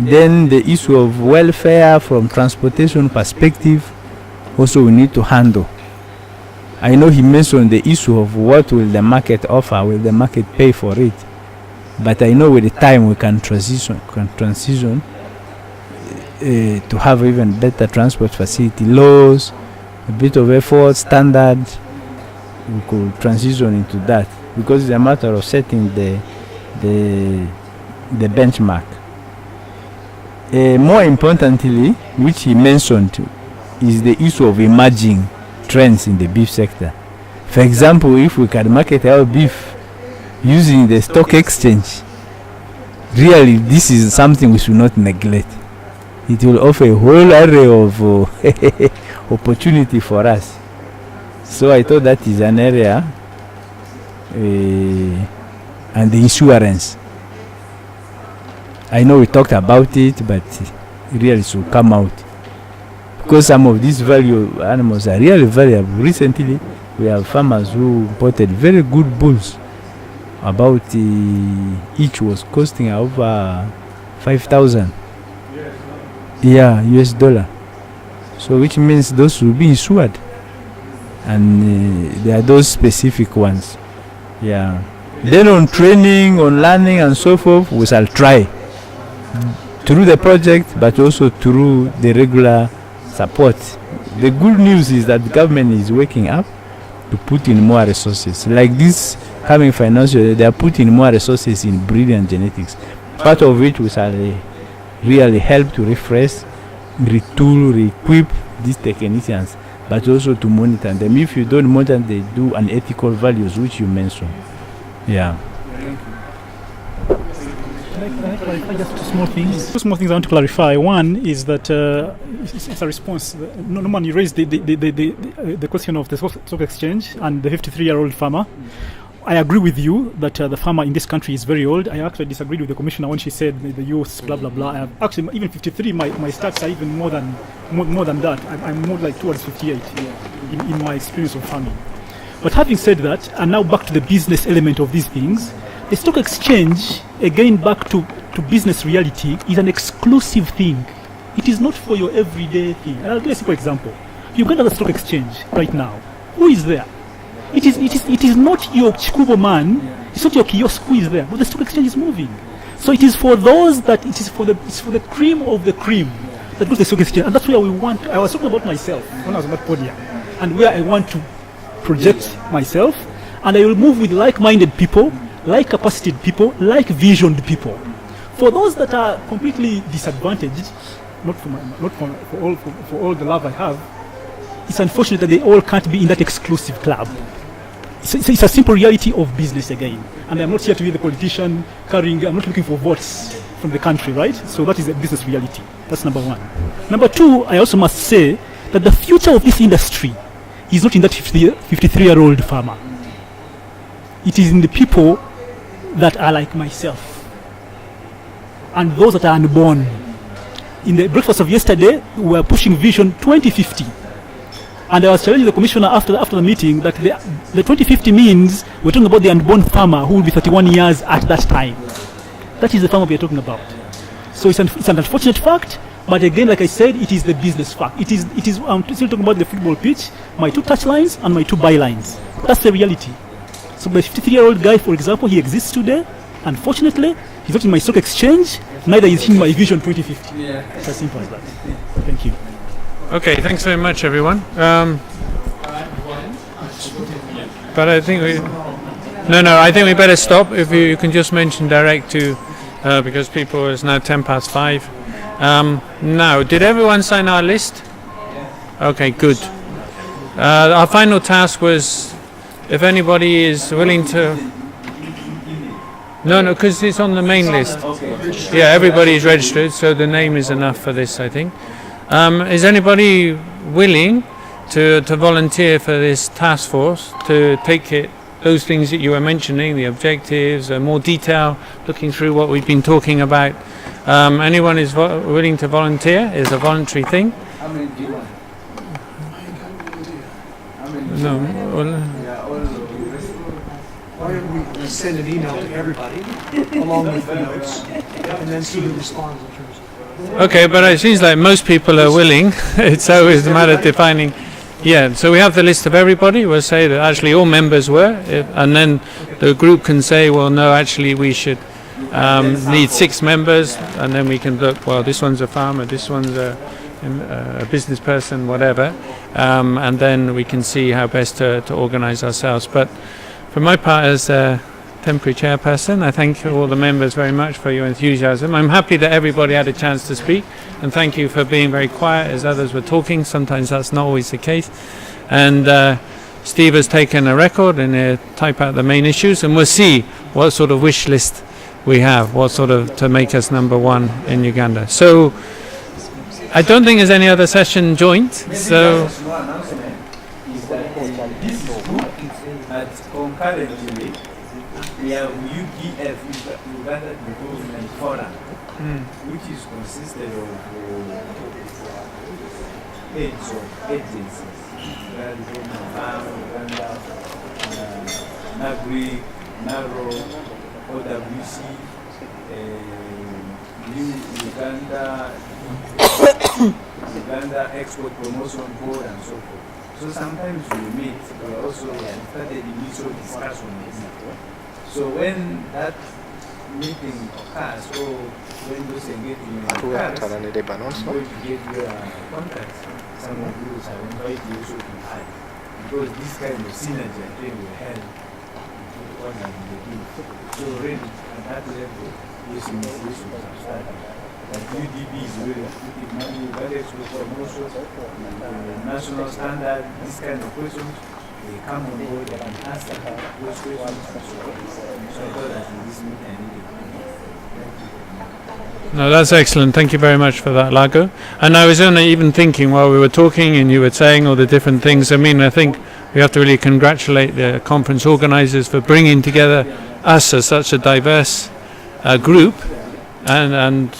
Speaker 20: Then the issue of welfare from transportation perspective also we need to handle. I know he mentioned the issue of what will the market offer, will the market pay for it, but I know with the time we can transition to have even better transport facility, laws, a bit of effort, standard, we could transition into that, because it's a matter of setting the benchmark. More importantly, which he mentioned, is the issue of emerging trends in the beef sector. For example, if we can market our beef using the stock exchange, really this is something we should not neglect. It will offer a whole array of opportunity for us. So I thought that is an area, and the insurance. I know we talked about it, but really it should come out. Because some of these value animals are really valuable. Recently, we have farmers who imported very good bulls. About each was costing over 5,000. Yeah, US dollar. So which means those will be insured. And there are those specific ones. Yeah. Then on training, on learning and so forth, we shall try through the project, but also through the regular support. The good news is that the government is waking up to put in more resources. Like this coming financially, they are putting more resources in breeding and genetics. Part of it will really help to refresh, retool, re-equip these technicians, but also to monitor them. If you don't monitor them, they do unethical values, which you mentioned. Yeah.
Speaker 15: Can I clarify just two small things? Two small things I want to clarify. One is that it's a response. Norman, you raised the question of the stock exchange and the 53-year-old farmer. I agree with you that the farmer in this country is very old. I actually disagreed with the commissioner when she said the youth, blah blah blah. I have actually even 53. My stats are even more than that. I'm more like towards 58 in my experience of farming. But having said that, and now back to the business element of these things, the stock exchange, again back to business reality, is an exclusive thing. It is not for your everyday thing. I'll give a simple example. Uganda has a stock exchange right now. Who is there? It is not your Chikubo man, it's not your kiosk who is there, but the stock exchange is moving. So it is for those that it's for the cream of the cream that goes to the stock exchange, and that's where we want. I was talking about myself when I was on that podium, and where I want to project myself, and I will move with like-minded people, like-capacitated people, like-visioned people. For those that are completely disadvantaged, not for all the love I have, it's unfortunate that they all can't be in that exclusive club. It's a simple reality of business again. And I'm not here to be the politician I'm not looking for votes from the country, right? So that is a business reality. That's number one. Number two, I also must say that the future of this industry is not in that 53-year-old farmer. It is in the people that are like myself and those that are unborn. In the breakfast of yesterday, we were pushing Vision 2050. And I was telling the commissioner after the meeting that the 2050 means we're talking about the unborn farmer who will be 31 years at that time. That is the farmer we are talking about. So it's an unfortunate fact, but again, like I said, it is the business fact. It is. I'm still talking about the football pitch, my 2 touch lines and my 2 bylines. That's the reality. So the 53-year-old guy, for example, he exists today. Unfortunately, he's not in my stock exchange, neither is he in my Vision 2050. It's as simple as that. Thank you.
Speaker 14: Okay, thanks very much, everyone. But I think I think we better stop. If you can just mention direct to, because people, it's now 5:10. Now, did everyone sign our list? Okay, good. Our final task was, if anybody is willing to. No, because it's on the main list. Yeah, everybody is registered, so the name is enough for this, I think. Is anybody willing to volunteer for this task force to take it, those things that you were mentioning, the objectives, more detail, looking through what we've been talking about? Anyone is willing to volunteer? It's a voluntary thing. No.
Speaker 2: Why don't we send an email to everybody along with the notes and then see who responds in terms of.
Speaker 14: Okay, but it seems like most people are willing. It's always a matter of defining. Yeah, so we have the list of everybody. We'll say that actually all members were, and then the group can say, well, no, actually we should need 6 members, and then we can look, well, this one's a farmer, this one's a business person, whatever, and then we can see how best to organize ourselves. But for my part, as temporary chairperson, I thank all the members very much for your enthusiasm. I'm happy that everybody had a chance to speak, and thank you for being very quiet as others were talking. Sometimes that's not always the case. And Steve has taken a record and type out the main issues, and we'll see what sort of wish list we have, what sort of to make us number 1 in Uganda. So I don't think there's any other session joint. So
Speaker 20: concurrently
Speaker 3: we have UDF, Uganda Development Forum, which is consisted of heads of agencies, Uganda, NAGRI, NARO, OWC, Uganda Export Promotion Board and so forth. So sometimes we meet, we also started initial discussion. So when that meeting occurs, or when those engagements occurs, I'm going to get your contacts. Some of you shall invite you also to add. Because this kind of synergy, I think, will help what I'm doing. So already at that level, this initiation has started. But UDB is really putting money, budgets with promotion, national standard, this kind of questions, they come on board and answer those questions. So I thought that in this meeting I needed.
Speaker 14: No, that's excellent. Thank you very much for that, Lago. And I was only even thinking while we were talking and you were saying all the different things. I mean, I think we have to really congratulate the conference organisers for bringing together us as such a diverse group. And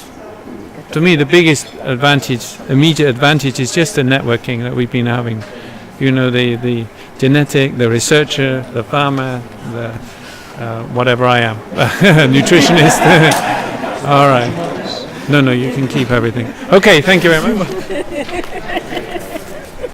Speaker 14: to me, the biggest advantage, immediate advantage, is just the networking that we've been having. You know, the genetic, the researcher, the farmer, the whatever I am, nutritionist. All right. No, you can keep everything. Okay, thank you very much.